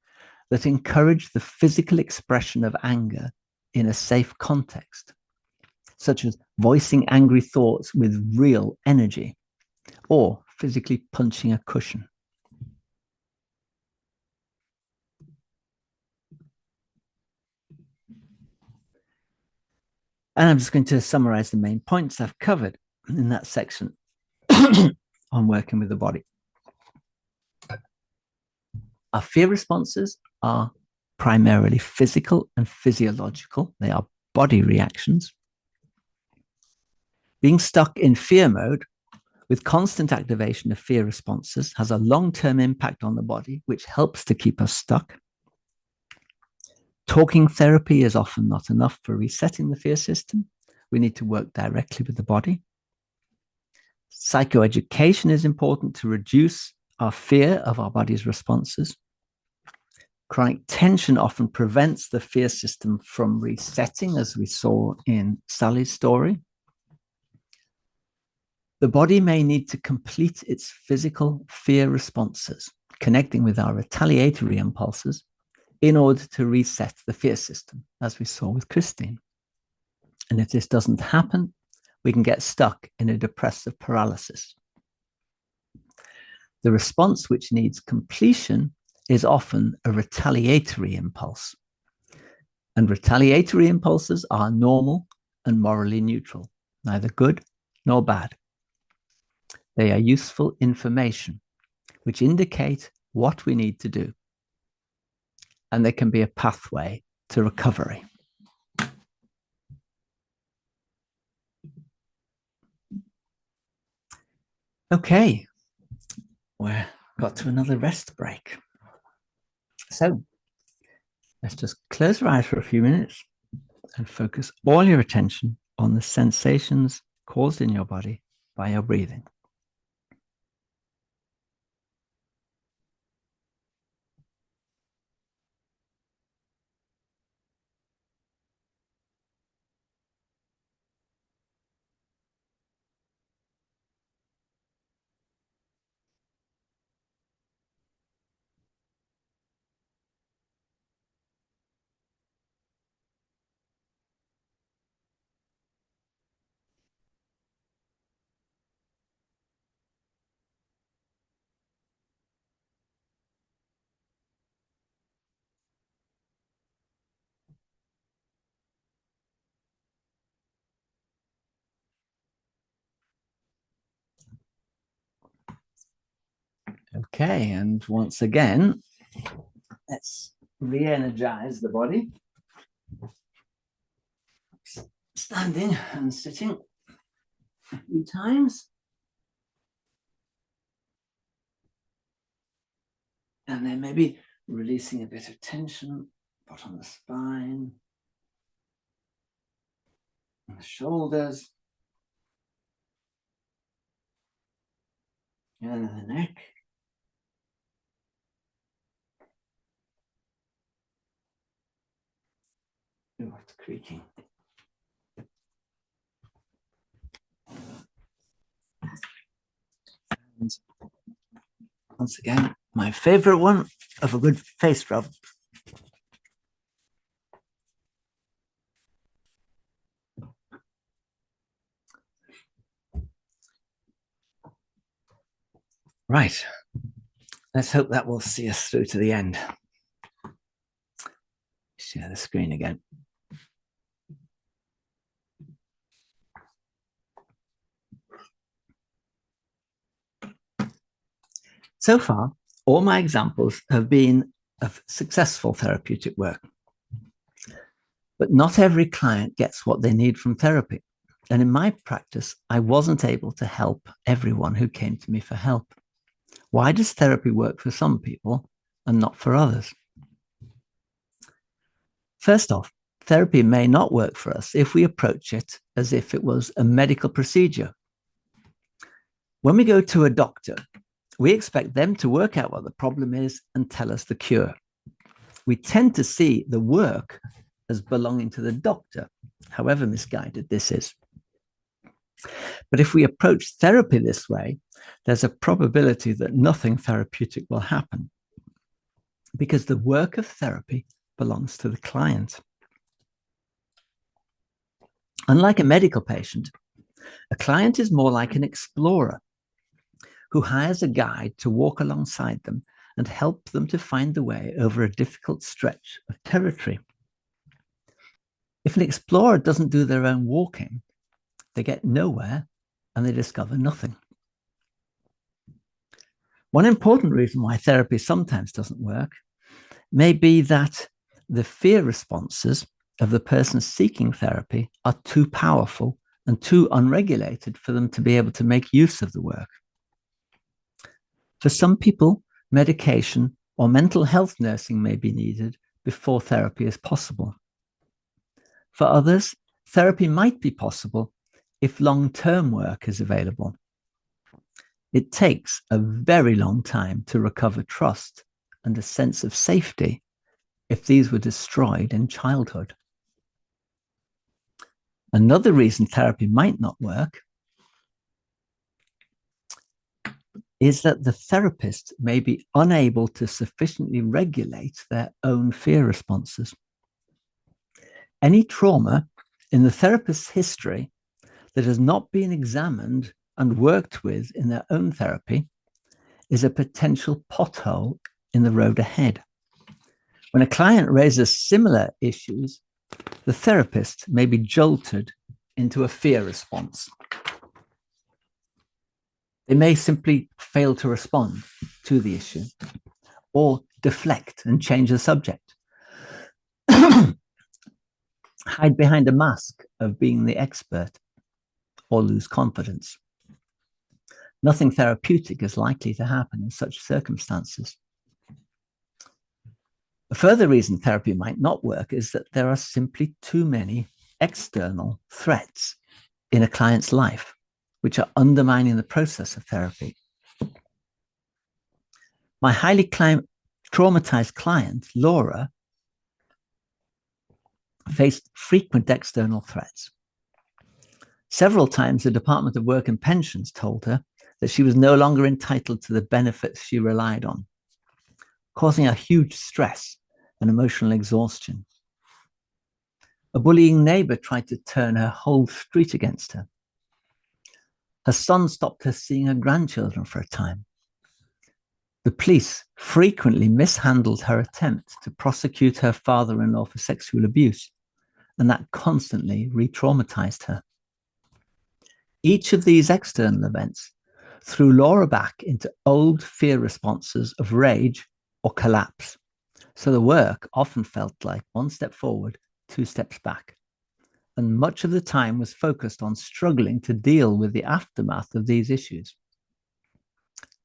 that encourage the physical expression of anger in a safe context, such as voicing angry thoughts with real energy or physically punching a cushion. And I'm just going to summarize the main points I've covered in that section on working with the body. Our fear responses are primarily physical and physiological. They are body reactions. Being stuck in fear mode with constant activation of fear responses has a long-term impact on the body, which helps to keep us stuck. Talking therapy is often not enough for resetting the fear system. We need to work directly with the body. Psychoeducation is important to reduce our fear of our body's responses. Chronic tension often prevents the fear system from resetting, as we saw in Sally's story. The body may need to complete its physical fear responses, connecting with our retaliatory impulses, in order to reset the fear system, as we saw with Christine. And if this doesn't happen, we can get stuck in a depressive paralysis. The response which needs completion is often a retaliatory impulse. And retaliatory impulses are normal and morally neutral, neither good nor bad. They are useful information which indicate what we need to do. And they can be a pathway to recovery. Okay, we've got to another rest break. So let's just close our eyes for a few minutes and focus all your attention on the sensations caused in your body by your breathing. Okay, and once again, let's re-energize the body. Standing and sitting a few times. And then maybe releasing a bit of tension, bottom of the spine, and the shoulders, and the neck. Oh, it's creaking. And once again, my favorite one of a good face rub. Right. Let's hope that will see us through to the end. Share the screen again. So far, all my examples have been of successful therapeutic work. But not every client gets what they need from therapy. And in my practice, I wasn't able to help everyone who came to me for help. Why does therapy work for some people and not for others? First off, therapy may not work for us if we approach it as if it was a medical procedure. When we go to a doctor, we expect them to work out what the problem is and tell us the cure. We tend to see the work as belonging to the doctor, however misguided this is. But if we approach therapy this way, there's a probability that nothing therapeutic will happen because the work of therapy belongs to the client. Unlike a medical patient, a client is more like an explorer who hires a guide to walk alongside them and help them to find the way over a difficult stretch of territory. If an explorer doesn't do their own walking, they get nowhere and they discover nothing. One important reason why therapy sometimes doesn't work may be that the fear responses of the person seeking therapy are too powerful and too unregulated for them to be able to make use of the work. For some people, medication or mental health nursing may be needed before therapy is possible. For others, therapy might be possible if long-term work is available. It takes a very long time to recover trust and a sense of safety if these were destroyed in childhood. Another reason therapy might not work is that the therapist may be unable to sufficiently regulate their own fear responses. Any trauma in the therapist's history that has not been examined and worked with in their own therapy is a potential pothole in the road ahead. When a client raises similar issues, the therapist may be jolted into a fear response. They may simply fail to respond to the issue or deflect and change the subject. Hide behind a mask of being the expert or lose confidence. Nothing therapeutic is likely to happen in such circumstances. A further reason therapy might not work is that there are simply too many external threats in a client's life, which are undermining the process of therapy. My highly traumatized client, Laura, faced frequent external threats. Several times, the Department of Work and Pensions told her that she was no longer entitled to the benefits she relied on, causing her huge stress and emotional exhaustion. A bullying neighbor tried to turn her whole street against her. Her son stopped her seeing her grandchildren for a time. The police frequently mishandled her attempt to prosecute her father-in-law for sexual abuse, and that constantly re-traumatized her. Each of these external events threw Laura back into old fear responses of rage or collapse. So the work often felt like one step forward, two steps back. And much of the time was focused on struggling to deal with the aftermath of these issues.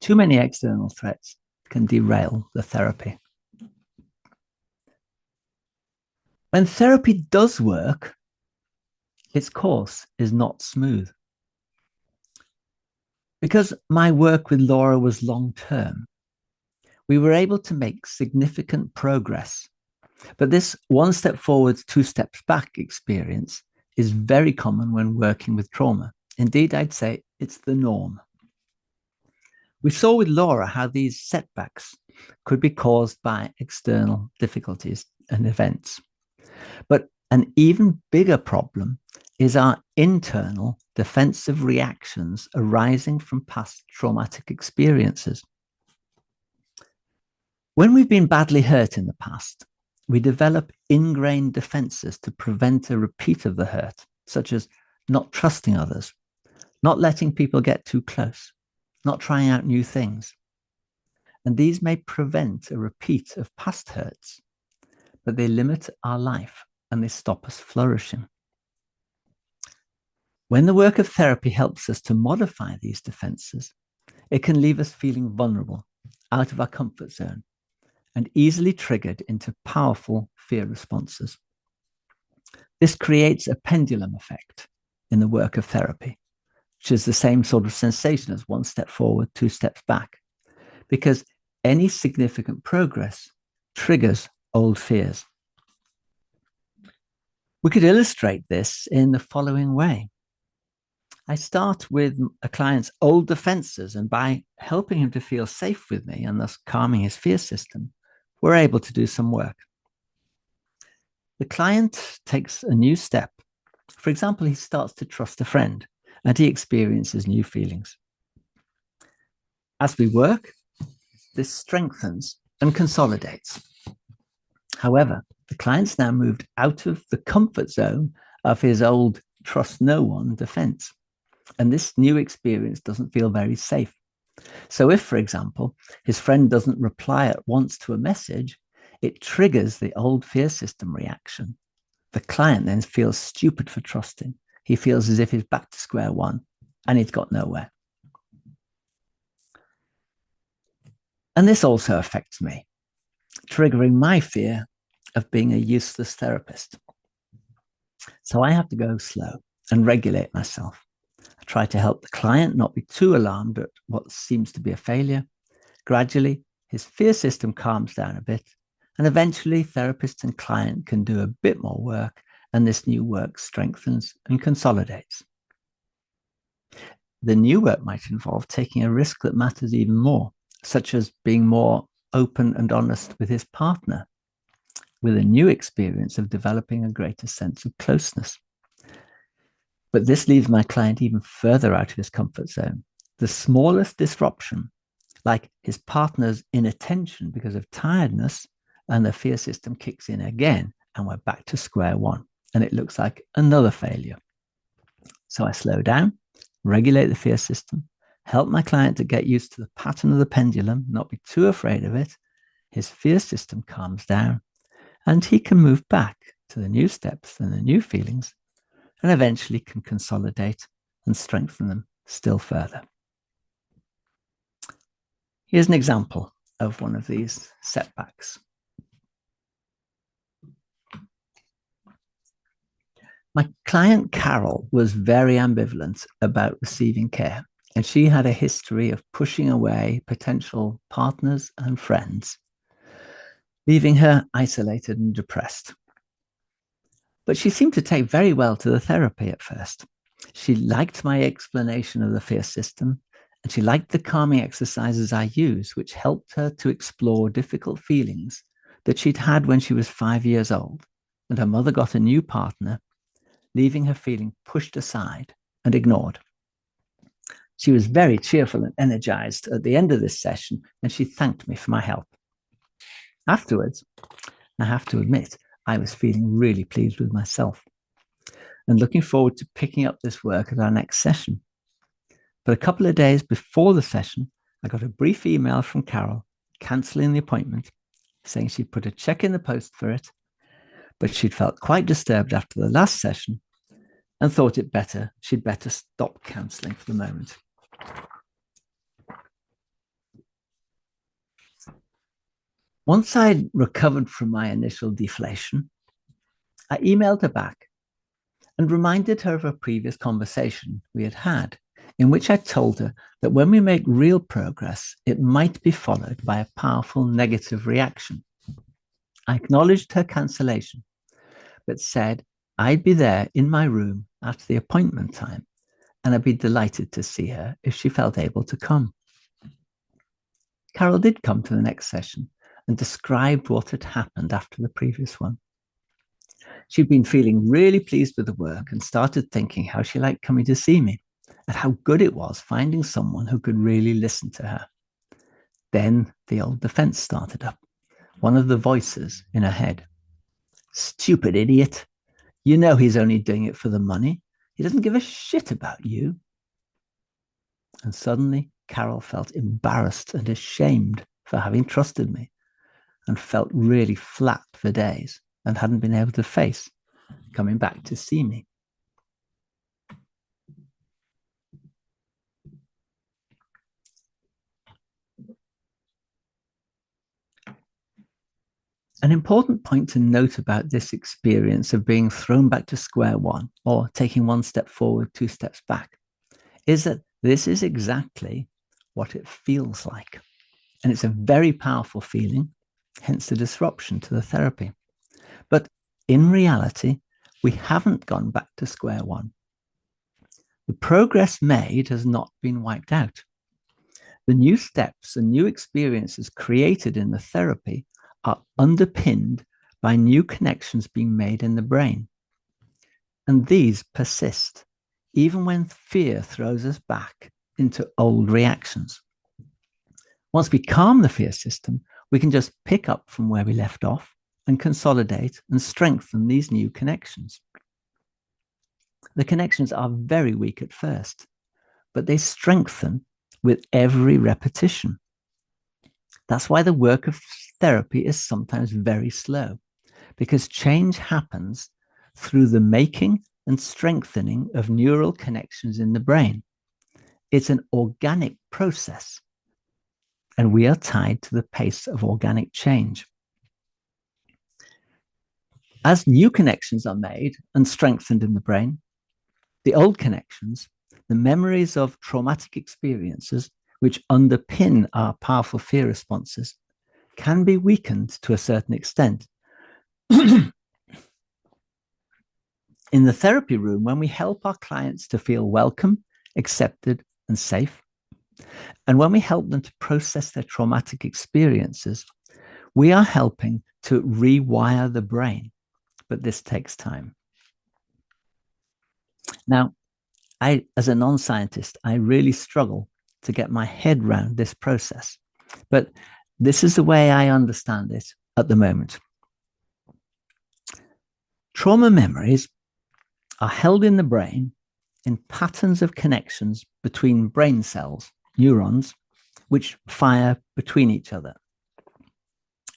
Too many external threats can derail the therapy. When therapy does work, its course is not smooth. Because my work with Laura was long-term, we were able to make significant progress. But this one step forward, two steps back experience is very common when working with trauma. Indeed, I'd say it's the norm. We saw with Laura how these setbacks could be caused by external difficulties and events. But an even bigger problem is our internal defensive reactions arising from past traumatic experiences. When we've been badly hurt in the past, we develop ingrained defenses to prevent a repeat of the hurt, such as not trusting others, not letting people get too close, not trying out new things. And these may prevent a repeat of past hurts, but they limit our life and they stop us flourishing. When the work of therapy helps us to modify these defenses, it can leave us feeling vulnerable, out of our comfort zone, and easily triggered into powerful fear responses. This creates a pendulum effect in the work of therapy, which is the same sort of sensation as one step forward, two steps back, because any significant progress triggers old fears. We could illustrate this in the following way. I start with a client's old defenses, and by helping him to feel safe with me and thus calming his fear system, we're able to do some work. The client takes a new step. For example, he starts to trust a friend and he experiences new feelings. As we work, this strengthens and consolidates. However, the client's now moved out of the comfort zone of his old trust no one defense. And this new experience doesn't feel very safe. So if, for example, his friend doesn't reply at once to a message, it triggers the old fear system reaction. The client then feels stupid for trusting. He feels as if he's back to square one and he's got nowhere. And this also affects me, triggering my fear of being a useless therapist. So I have to go slow and regulate myself. I try to help the client not be too alarmed at what seems to be a failure. Gradually, his fear system calms down a bit, and eventually therapist and client can do a bit more work, and this new work strengthens and consolidates. The new work might involve taking a risk that matters even more, such as being more open and honest with his partner, with a new experience of developing a greater sense of closeness. But this leaves my client even further out of his comfort zone. The smallest disruption, like his partner's inattention because of tiredness, and the fear system kicks in again, and we're back to square one. And it looks like another failure. So I slow down, regulate the fear system, help my client to get used to the pattern of the pendulum, not be too afraid of it. His fear system calms down, and he can move back to the new steps and the new feelings, and eventually can consolidate and strengthen them still further. Here's an example of one of these setbacks. My client Carol was very ambivalent about receiving care, and she had a history of pushing away potential partners and friends, leaving her isolated and depressed. But she seemed to take very well to the therapy at first. She liked my explanation of the fear system, and she liked the calming exercises I used, which helped her to explore difficult feelings that she'd had when she was 5 years old, and her mother got a new partner, leaving her feeling pushed aside and ignored. She was very cheerful and energized at the end of this session, and she thanked me for my help. Afterwards, I have to admit, I was feeling really pleased with myself and looking forward to picking up this work at our next session. But a couple of days before the session, I got a brief email from Carol cancelling the appointment, saying she'd put a check in the post for it, but she'd felt quite disturbed after the last session and thought she'd better stop counselling for the moment. Once I'd recovered from my initial deflation, I emailed her back and reminded her of a previous conversation we had had, in which I told her that when we make real progress, it might be followed by a powerful negative reaction. I acknowledged her cancellation, but said I'd be there in my room at the appointment time, and I'd be delighted to see her if she felt able to come. Carol did come to the next session and described what had happened after the previous one. She'd been feeling really pleased with the work and started thinking how she liked coming to see me and how good it was finding someone who could really listen to her. Then the old defense started up, one of the voices in her head. Stupid idiot. You know he's only doing it for the money. He doesn't give a shit about you. And suddenly Carol felt embarrassed and ashamed for having trusted me and felt really flat for days and hadn't been able to face coming back to see me. An important point to note about this experience of being thrown back to square one or taking one step forward, two steps back is that this is exactly what it feels like. And it's a very powerful feeling, hence the disruption to the therapy. But in reality, we haven't gone back to square one. The progress made has not been wiped out. The new steps and new experiences created in the therapy are underpinned by new connections being made in the brain. And these persist, even when fear throws us back into old reactions. Once we calm the fear system, we can just pick up from where we left off and consolidate and strengthen these new connections. The connections are very weak at first, but they strengthen with every repetition. That's why the work of therapy is sometimes very slow, because change happens through the making and strengthening of neural connections in the brain. It's an organic process, and we are tied to the pace of organic change. As new connections are made and strengthened in the brain, the old connections, the memories of traumatic experiences, which underpin our powerful fear responses, can be weakened to a certain extent. In the therapy room, when we help our clients to feel welcome, accepted, and safe, and when we help them to process their traumatic experiences, we are helping to rewire the brain, but this takes time. Now, as a non-scientist, I really struggle to get my head around this process, but this is the way I understand it at the moment. Trauma memories are held in the brain in patterns of connections between brain cells, neurons, which fire between each other.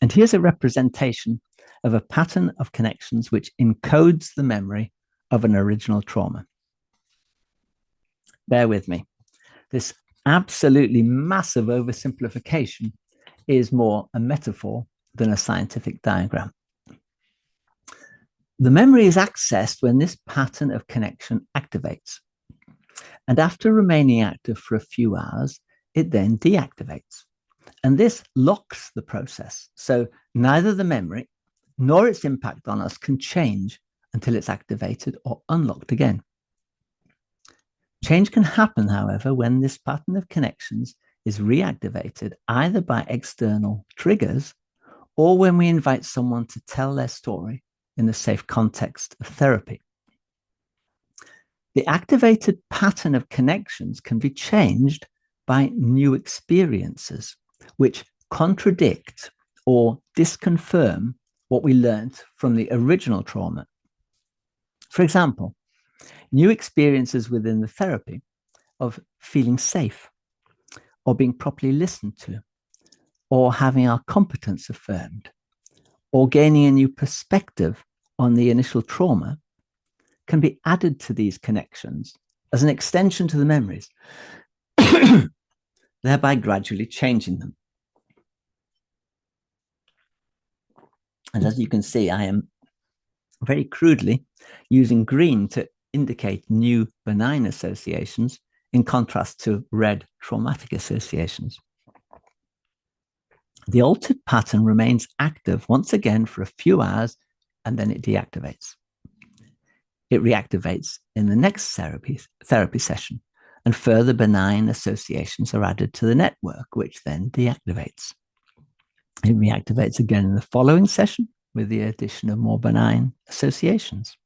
And here's a representation of a pattern of connections which encodes the memory of an original trauma. Bear with me. This absolutely massive oversimplification is more a metaphor than a scientific diagram. The memory is accessed when this pattern of connection activates. And after remaining active for a few hours, it then deactivates. And this locks the process. So neither the memory nor its impact on us can change until it's activated or unlocked again. Change can happen, however, when this pattern of connections is reactivated either by external triggers or when we invite someone to tell their story in the safe context of therapy. The activated pattern of connections can be changed by new experiences, which contradict or disconfirm what we learned from the original trauma. For example, new experiences within the therapy of feeling safe or being properly listened to or having our competence affirmed or gaining a new perspective on the initial trauma can be added to these connections as an extension to the memories, thereby gradually changing them. And as you can see, I am very crudely using green to indicate new benign associations in contrast to red traumatic associations. The altered pattern remains active once again for a few hours, and then it deactivates. It reactivates in the next therapy session, and further benign associations are added to the network, which then deactivates. It reactivates again in the following session with the addition of more benign associations.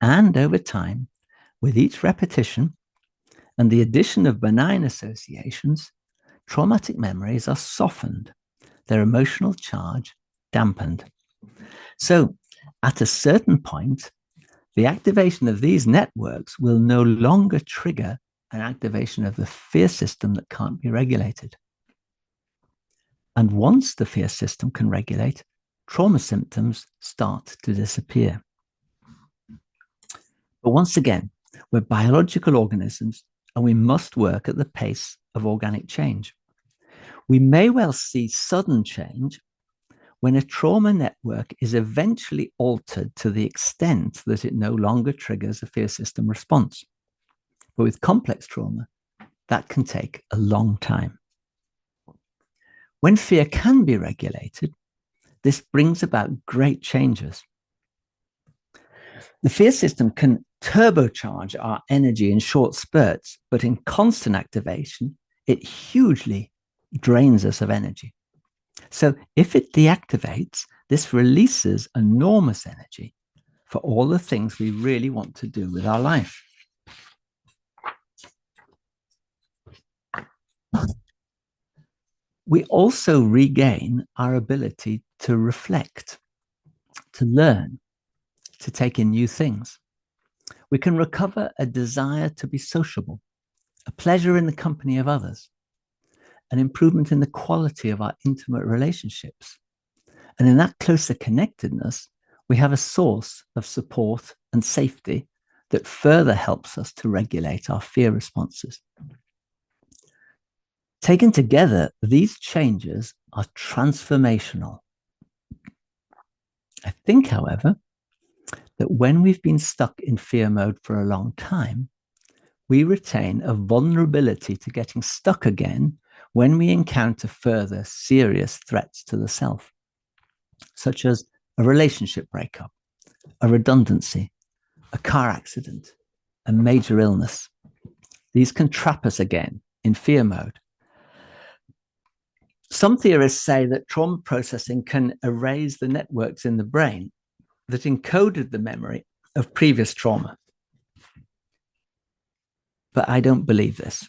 And over time, with each repetition and the addition of benign associations, traumatic memories are softened, their emotional charge dampened. So at a certain point, the activation of these networks will no longer trigger an activation of the fear system that can't be regulated. And once the fear system can regulate, trauma symptoms start to disappear. But once again, we're biological organisms and we must work at the pace of organic change. We may well see sudden change when a trauma network is eventually altered to the extent that it no longer triggers a fear system response. But with complex trauma, that can take a long time. When fear can be regulated, this brings about great changes. The fear system can turbocharge our energy in short spurts, but in constant activation, it hugely drains us of energy. So if it deactivates, this releases enormous energy for all the things we really want to do with our life. We also regain our ability to reflect, to learn, to take in new things. We can recover a desire to be sociable, a pleasure in the company of others, an improvement in the quality of our intimate relationships. And in that closer connectedness, we have a source of support and safety that further helps us to regulate our fear responses. Taken together, these changes are transformational. I think, however, that when we've been stuck in fear mode for a long time, we retain a vulnerability to getting stuck again when we encounter further serious threats to the self, such as a relationship breakup, a redundancy, a car accident, a major illness. These can trap us again in fear mode. Some theorists say that trauma processing can erase the networks in the brain that encoded the memory of previous trauma. But I don't believe this.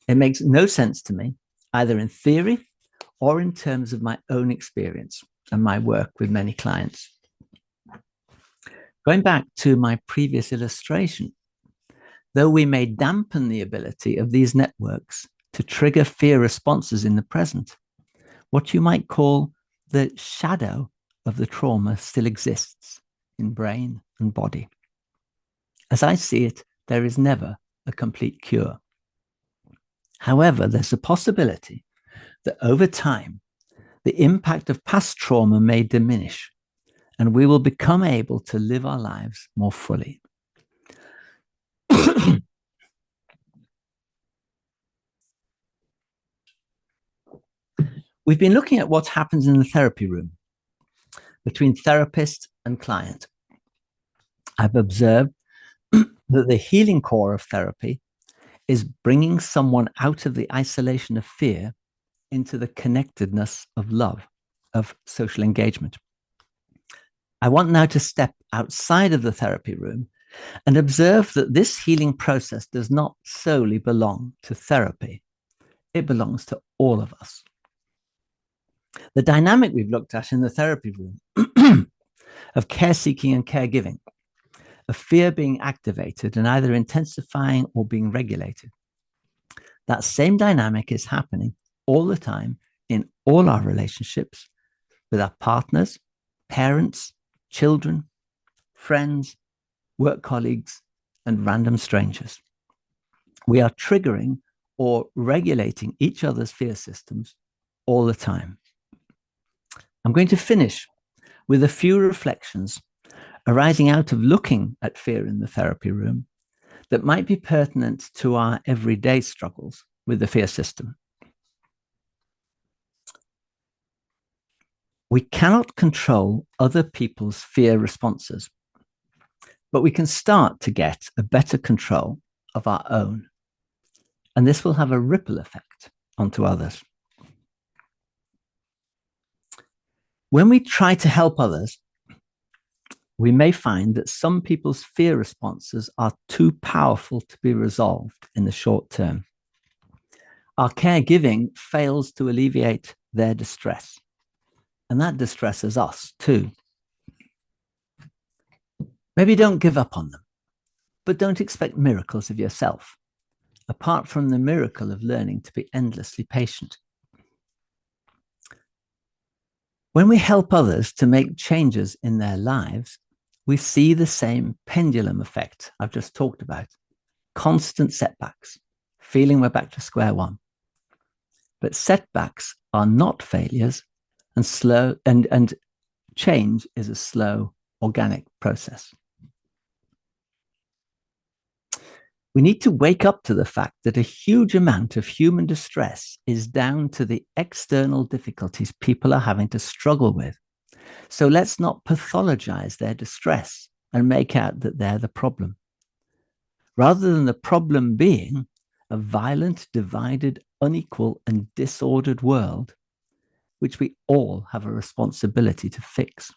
It makes no sense to me, either in theory or in terms of my own experience and my work with many clients. Going back to my previous illustration, though we may dampen the ability of these networks to trigger fear responses in the present, what you might call the shadow of the trauma still exists in brain and body. As I see it, there is never a complete cure. However, there's a possibility that over time, the impact of past trauma may diminish and we will become able to live our lives more fully. We've been looking at what happens in the therapy room between therapist and client. I've observed that the healing core of therapy is bringing someone out of the isolation of fear into the connectedness of love, of social engagement. I want now to step outside of the therapy room and observe that this healing process does not solely belong to therapy. It belongs to all of us. The dynamic we've looked at in the therapy room of care seeking and caregiving, of fear being activated and either intensifying or being regulated. That same dynamic is happening all the time in all our relationships with our partners, parents, children, friends, work colleagues, and random strangers. We are triggering or regulating each other's fear systems all the time. I'm going to finish with a few reflections arising out of looking at fear in the therapy room that might be pertinent to our everyday struggles with the fear system. We cannot control other people's fear responses, but we can start to get a better control of our own. And this will have a ripple effect onto others. When we try to help others, we may find that some people's fear responses are too powerful to be resolved in the short term. Our caregiving fails to alleviate their distress, and that distresses us too. Maybe don't give up on them, but don't expect miracles of yourself, apart from the miracle of learning to be endlessly patient. When we help others to make changes in their lives, we see the same pendulum effect I've just talked about. Constant setbacks, feeling we're back to square one. But setbacks are not failures, and slow and change is a slow, organic process. We need to wake up to the fact that a huge amount of human distress is down to the external difficulties people are having to struggle with. So let's not pathologize their distress and make out that they're the problem. Rather than the problem being a violent, divided, unequal, and disordered world, which we all have a responsibility to fix.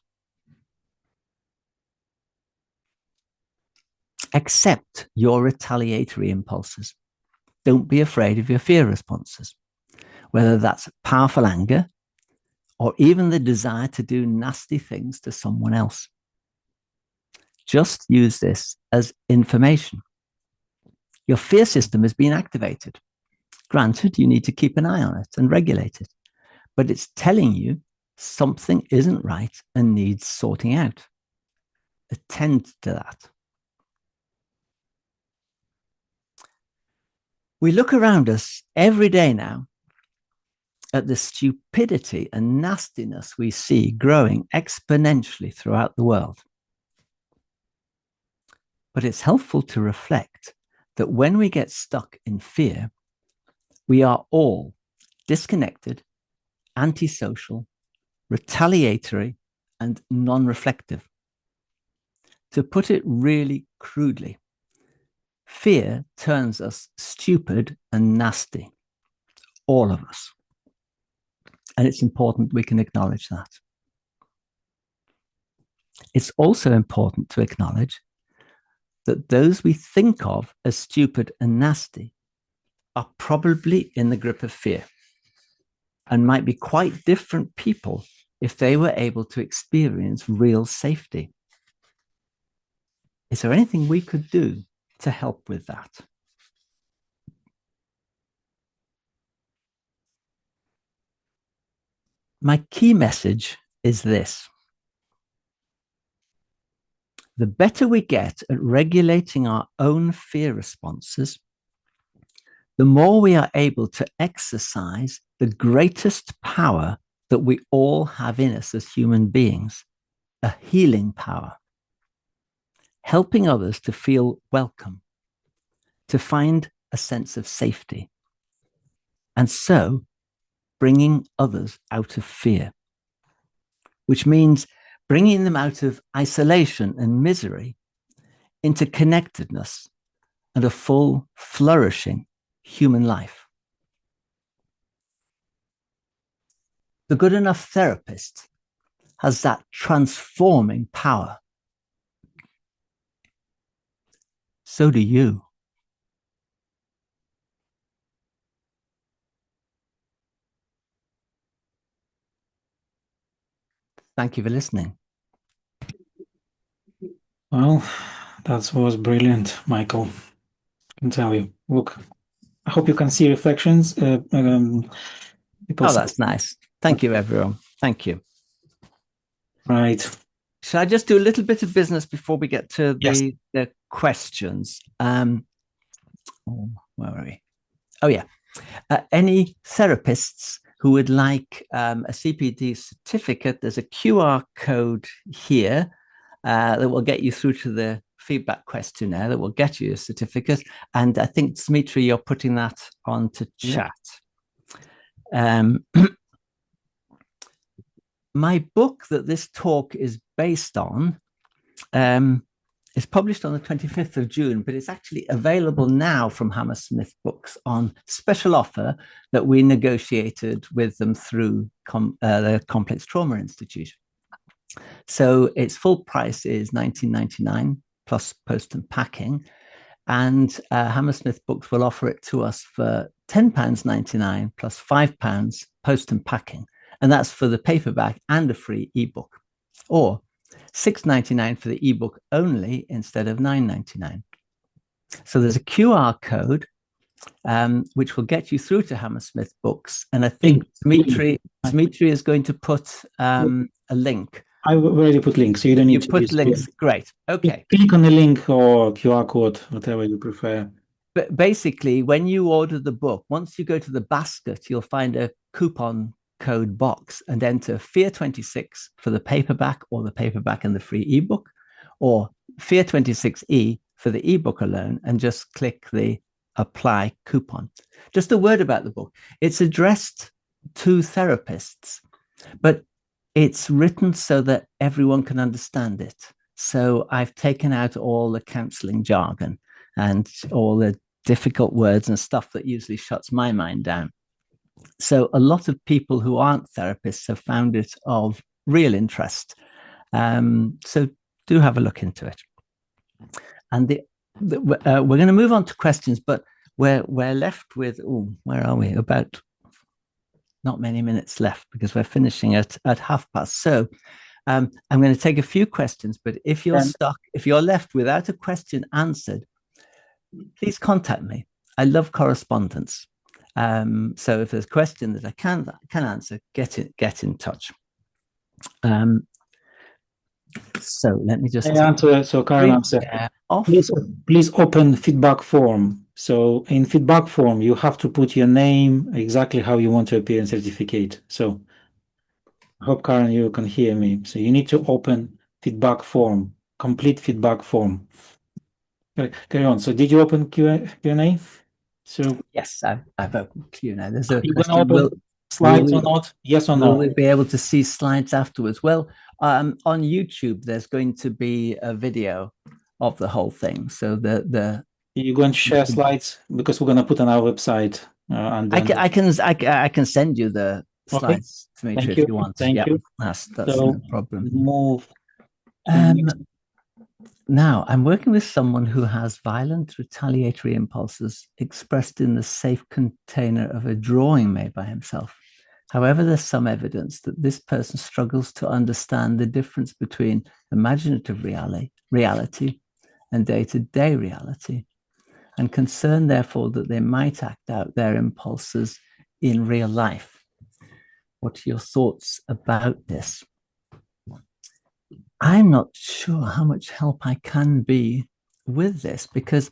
Accept your retaliatory impulses. Don't be afraid of your fear responses, whether that's powerful anger or even the desire to do nasty things to someone else. Just use this as information. Your fear system has been activated. Granted, you need to keep an eye on it and regulate it, but it's telling you something isn't right and needs sorting out. Attend to that. We look around us every day now at the stupidity and nastiness we see growing exponentially throughout the world. But it's helpful to reflect that when we get stuck in fear, we are all disconnected, antisocial, retaliatory, and non-reflective. To put it really crudely, fear turns us stupid and nasty, all of us. And it's important we can acknowledge that. It's also important to acknowledge that those we think of as stupid and nasty are probably in the grip of fear and might be quite different people if they were able to experience real safety. Is there anything we could do to help with that? My key message is this. The better we get at regulating our own fear responses, the more we are able to exercise the greatest power that we all have in us as human beings, a healing power, helping others to feel welcome, to find a sense of safety, and so bringing others out of fear, which means bringing them out of isolation and misery into connectedness and a full, flourishing human life. The good enough therapist has that transforming power. So do you. Thank you for listening. Well, that was brilliant, Michael. I can tell you. Look, I hope you can see reflections. That's nice. Thank you, everyone. Thank you. Right. Should I just do a little bit of business before we get to the questions? Where are we? Oh, yeah. Any therapists who would like a CPD certificate, there's a QR code here that will get you through to the feedback questionnaire that will get you a certificate. And I think, Dmitry, you're putting that onto chat. My book that this talk is based on is published on the 25th of June, but it's actually available now from Hammersmith Books on special offer that we negotiated with them through the Complex Trauma Institute. So its full price is £19.99 plus post and packing. And Hammersmith Books will offer it to us for £10.99 plus £5 post and packing. And that's for the paperback and a free ebook, or £6.99 for the ebook only instead of £9.99. So there's a QR code which will get you through to Hammersmith Books. And I think Dmitry is going to put a link. I already put links, so you don't need to put links. Great. Okay. Click on the link or QR code, whatever you prefer. But basically, when you order the book, once you go to the basket, you'll find a coupon code box and enter FEAR26 for the paperback or the paperback and the free ebook, or FEAR26E for the ebook alone, and just click the apply coupon. Just a word about the book. It's addressed to therapists, but it's written so that everyone can understand it. So I've taken out all the counseling jargon and all the difficult words and stuff that usually shuts my mind down. So a lot of people who aren't therapists have found it of real interest. So do have a look into it. And we're going to move on to questions, but we're left with, where are we? About not many minutes left because we're finishing at past. So I'm going to take a few questions, but if you're stuck, if you're left without a question answered, please contact me. I love correspondence. So if there's a question that I can answer, get in touch. So let me just answer. So Karen answer. Please open feedback form. So in feedback form, you have to put your name, exactly how you want to appear in certificate. So I hope, Karen, you can hear me. So you need to open feedback form, complete feedback form. Okay, carry on. So did you open Q&A? So yes, I've opened Q&A. There's a question. Slides or not? Yes or no? Will we be able to see slides afterwards? Well, on YouTube, there's going to be a video of the whole thing. So you're going to share slides because we're going to put on our website. And I can send you the slides, Dmitry, if you want. Thank you. That's no problem. Move. Now, I'm working with someone who has violent retaliatory impulses expressed in the safe container of a drawing made by himself. However, there's some evidence that this person struggles to understand the difference between imaginative reality and day-to-day reality, and concerned, therefore, that they might act out their impulses in real life. What are your thoughts about this? I'm not sure how much help I can be with this, because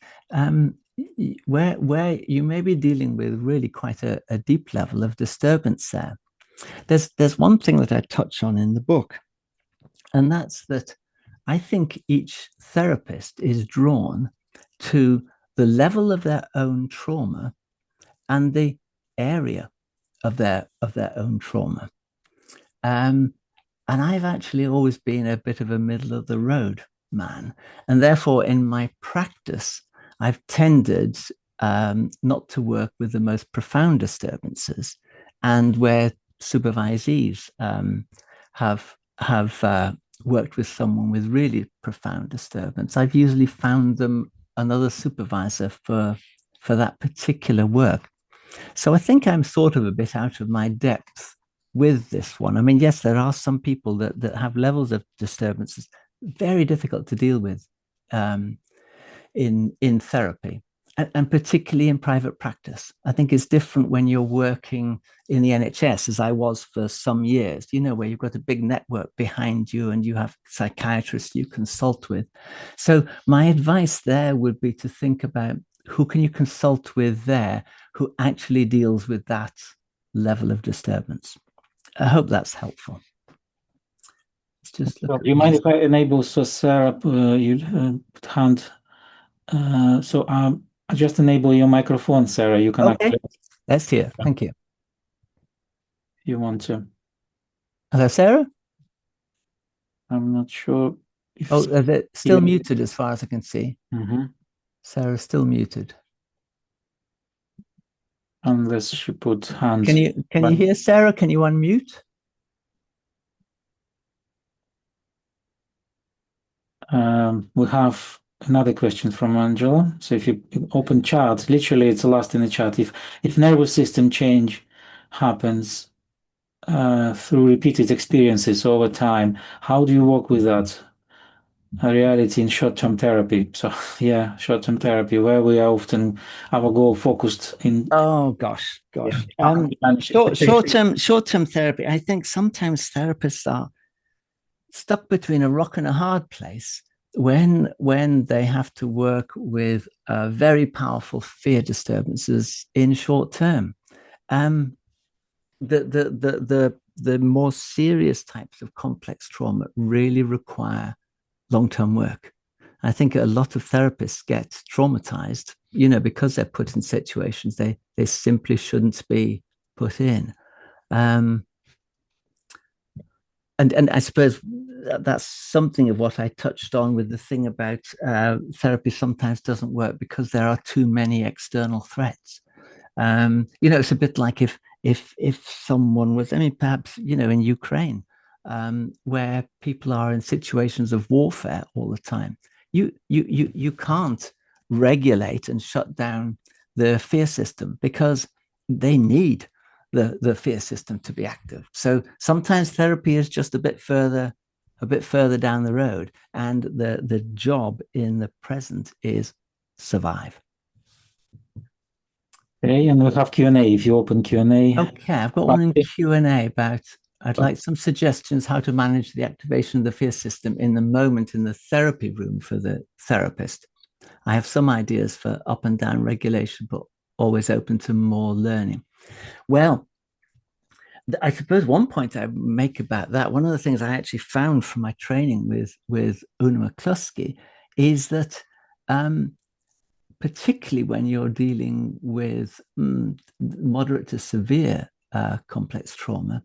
where you may be dealing with really quite a deep level of disturbance there. There's one thing that I touch on in the book, And that's that I think each therapist is drawn to the level of their own trauma and the area of their own trauma. And I've actually always been a bit of a middle of the road man. And therefore, in my practice, I've tended not to work with the most profound disturbances, and where supervisees have worked with someone with really profound disturbance, I've usually found them another supervisor for that particular work. So I think I'm sort of a bit out of my depth with this one. I mean, yes, there are some people that have levels of disturbances very difficult to deal with in therapy, and particularly in private practice. I think it's different when you're working in the NHS, as I was for some years, you know, where you've got a big network behind you and you have psychiatrists you consult with. So my advice there would be to think about who can you consult with there who actually deals with that level of disturbance. I hope that's helpful. Let's just look. Do you mind if I enable so Sarah, you put hand? I just enable your microphone, Sarah. You can okay. Let's hear. Thank you. You want to? Hello, Sarah? I'm not sure. If they're still muted as far as I can see. Mm-hmm. Sarah's still muted. Unless she put hand. Can you hear Sarah? Can you unmute? We have another question from Angela. So if you open chat, literally it's the last in the chat. If nervous system change happens through repeated experiences over time, how do you work with that? A reality in short-term therapy. So yeah, short-term therapy, where we are often our goal focused in. Oh gosh. Short-term therapy. I think sometimes therapists are stuck between a rock and a hard place when they have to work with very powerful fear disturbances in short term. The more serious types of complex trauma really require long-term work. I think a lot of therapists get traumatized, you know, because they're put in situations they simply shouldn't be put in. And I suppose that's something of what I touched on with the thing about therapy sometimes doesn't work because there are too many external threats. You know, it's a bit like if someone was, I mean, perhaps, you know, in Ukraine, where people are in situations of warfare all the time, you can't regulate and shut down the fear system because they need the fear system to be active. So sometimes therapy is just a bit further down the road, and the job in the present is survive. Okay, and we have Q&A. If you open Q&A. Okay, I've got one in Q&A about, I'd like some suggestions how to manage the activation of the fear system in the moment in the therapy room for the therapist. I have some ideas for up and down regulation, but always open to more learning. Well, I suppose one point I make about that, one of the things I actually found from my training with Una McCluskey is that particularly when you're dealing with moderate to severe complex trauma,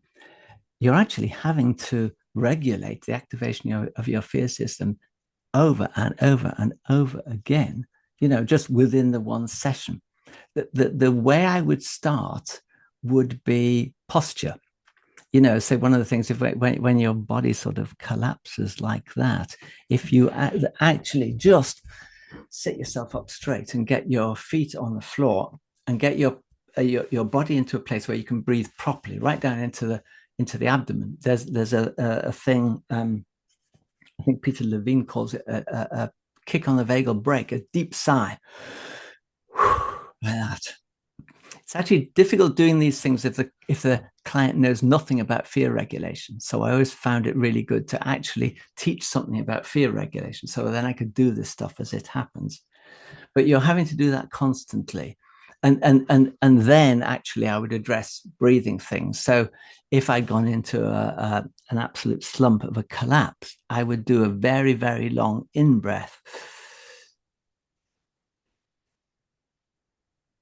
you're actually having to regulate the activation of your fear system over and over and over again, you know, just within the one session. The way I would start would be posture. You know, so one of the things, when your body sort of collapses like that, if you actually just sit yourself up straight and get your feet on the floor and get your body into a place where you can breathe properly, right down into the abdomen. There's a thing, I think Peter Levine calls it a kick on the vagal brake, a deep sigh. Like that. It's actually difficult doing these things if the client knows nothing about fear regulation. So I always found it really good to actually teach something about fear regulation, so then I could do this stuff as it happens. But you're having to do that constantly. and then actually I would address breathing things. So if I'd gone into an absolute slump of a collapse, I would do a very, very long in breath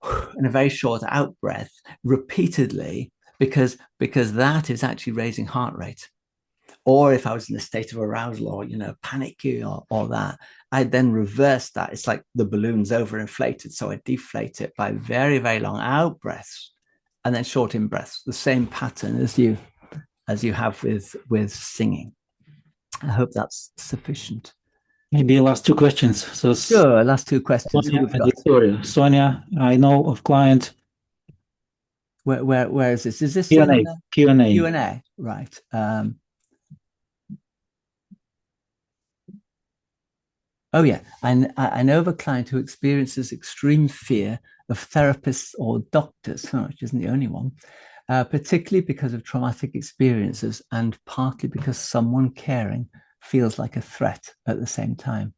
and a very short out breath repeatedly, because that is actually raising heart rate. Or if I was in a state of arousal or, panicky or that, I then reverse that. It's like the balloon's overinflated. So I deflate it by very, very long out breaths and then short in breaths, the same pattern as you have with singing. I hope that's sufficient. Maybe last two questions. So sure, last two questions. Sonia and Victoria. Sonia, I know of client. Where is this? Is this Q&A? Q&A. Q&A, right. Oh, yeah. I know of a client who experiences extreme fear of therapists or doctors, which isn't the only one, particularly because of traumatic experiences and partly because someone caring feels like a threat at the same time.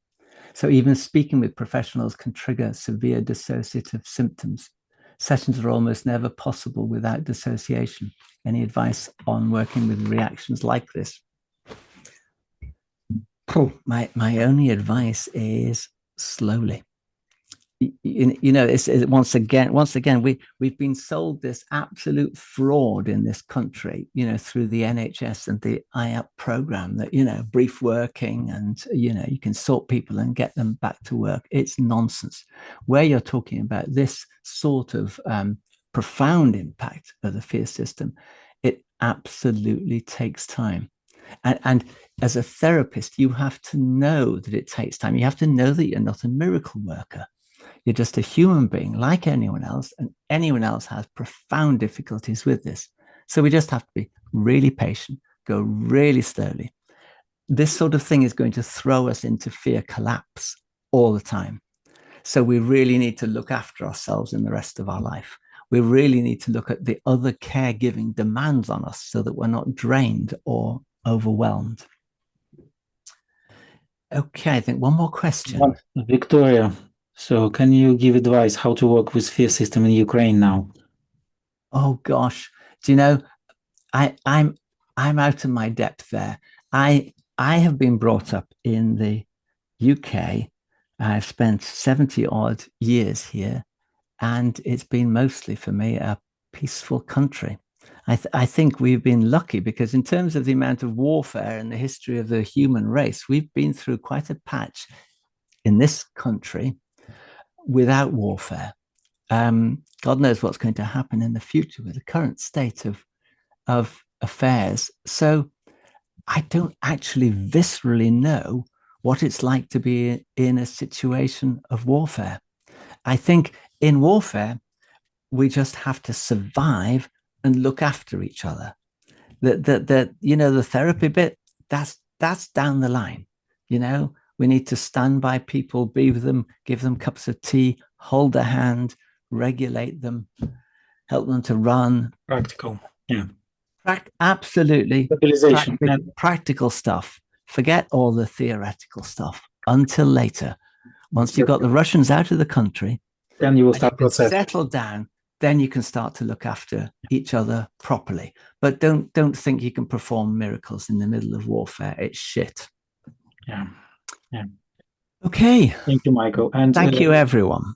So even speaking with professionals can trigger severe dissociative symptoms. Sessions are almost never possible without dissociation. Any advice on working with reactions like this? My only advice is slowly. It's once again we've been sold this absolute fraud in this country, through the NHS and the IAP program, that brief working and you can sort people and get them back to work. It's nonsense. Where you're talking about this sort of profound impact of the fear system, it absolutely takes time. And as a therapist, you have to know that it takes time. You have to know that you're not a miracle worker. You're just a human being like anyone else, and anyone else has profound difficulties with this. So we just have to be really patient, go really slowly. This sort of thing is going to throw us into fear collapse all the time. So we really need to look after ourselves in the rest of our life. We really need to look at the other caregiving demands on us so that we're not drained or overwhelmed. Okay, I think one more question. Victoria, so can you give advice how to work with fear system in Ukraine now? Oh gosh, do you know, I'm out of my depth there. I have been brought up in the UK. I've spent 70 odd years here, and it's been mostly for me a peaceful country. I think we've been lucky because in terms of the amount of warfare in the history of the human race, we've been through quite a patch in this country without warfare. God knows what's going to happen in the future with the current state of affairs. So I don't actually viscerally know what it's like to be in a situation of warfare. I think in warfare, we just have to survive and look after each other. The therapy bit, that's down the line. We need to stand by people, be with them, give them cups of tea, hold their hand, regulate them, help them to run. Practical, yeah. Absolutely. Practical stuff. Forget all the theoretical stuff until later. Once you've got the Russians out of the country, then you will start processing. Settle down. Then you can start to look after each other properly. But don't think you can perform miracles in the middle of warfare. It's shit. Yeah. Okay. Thank you, Michael. And thank you, everyone.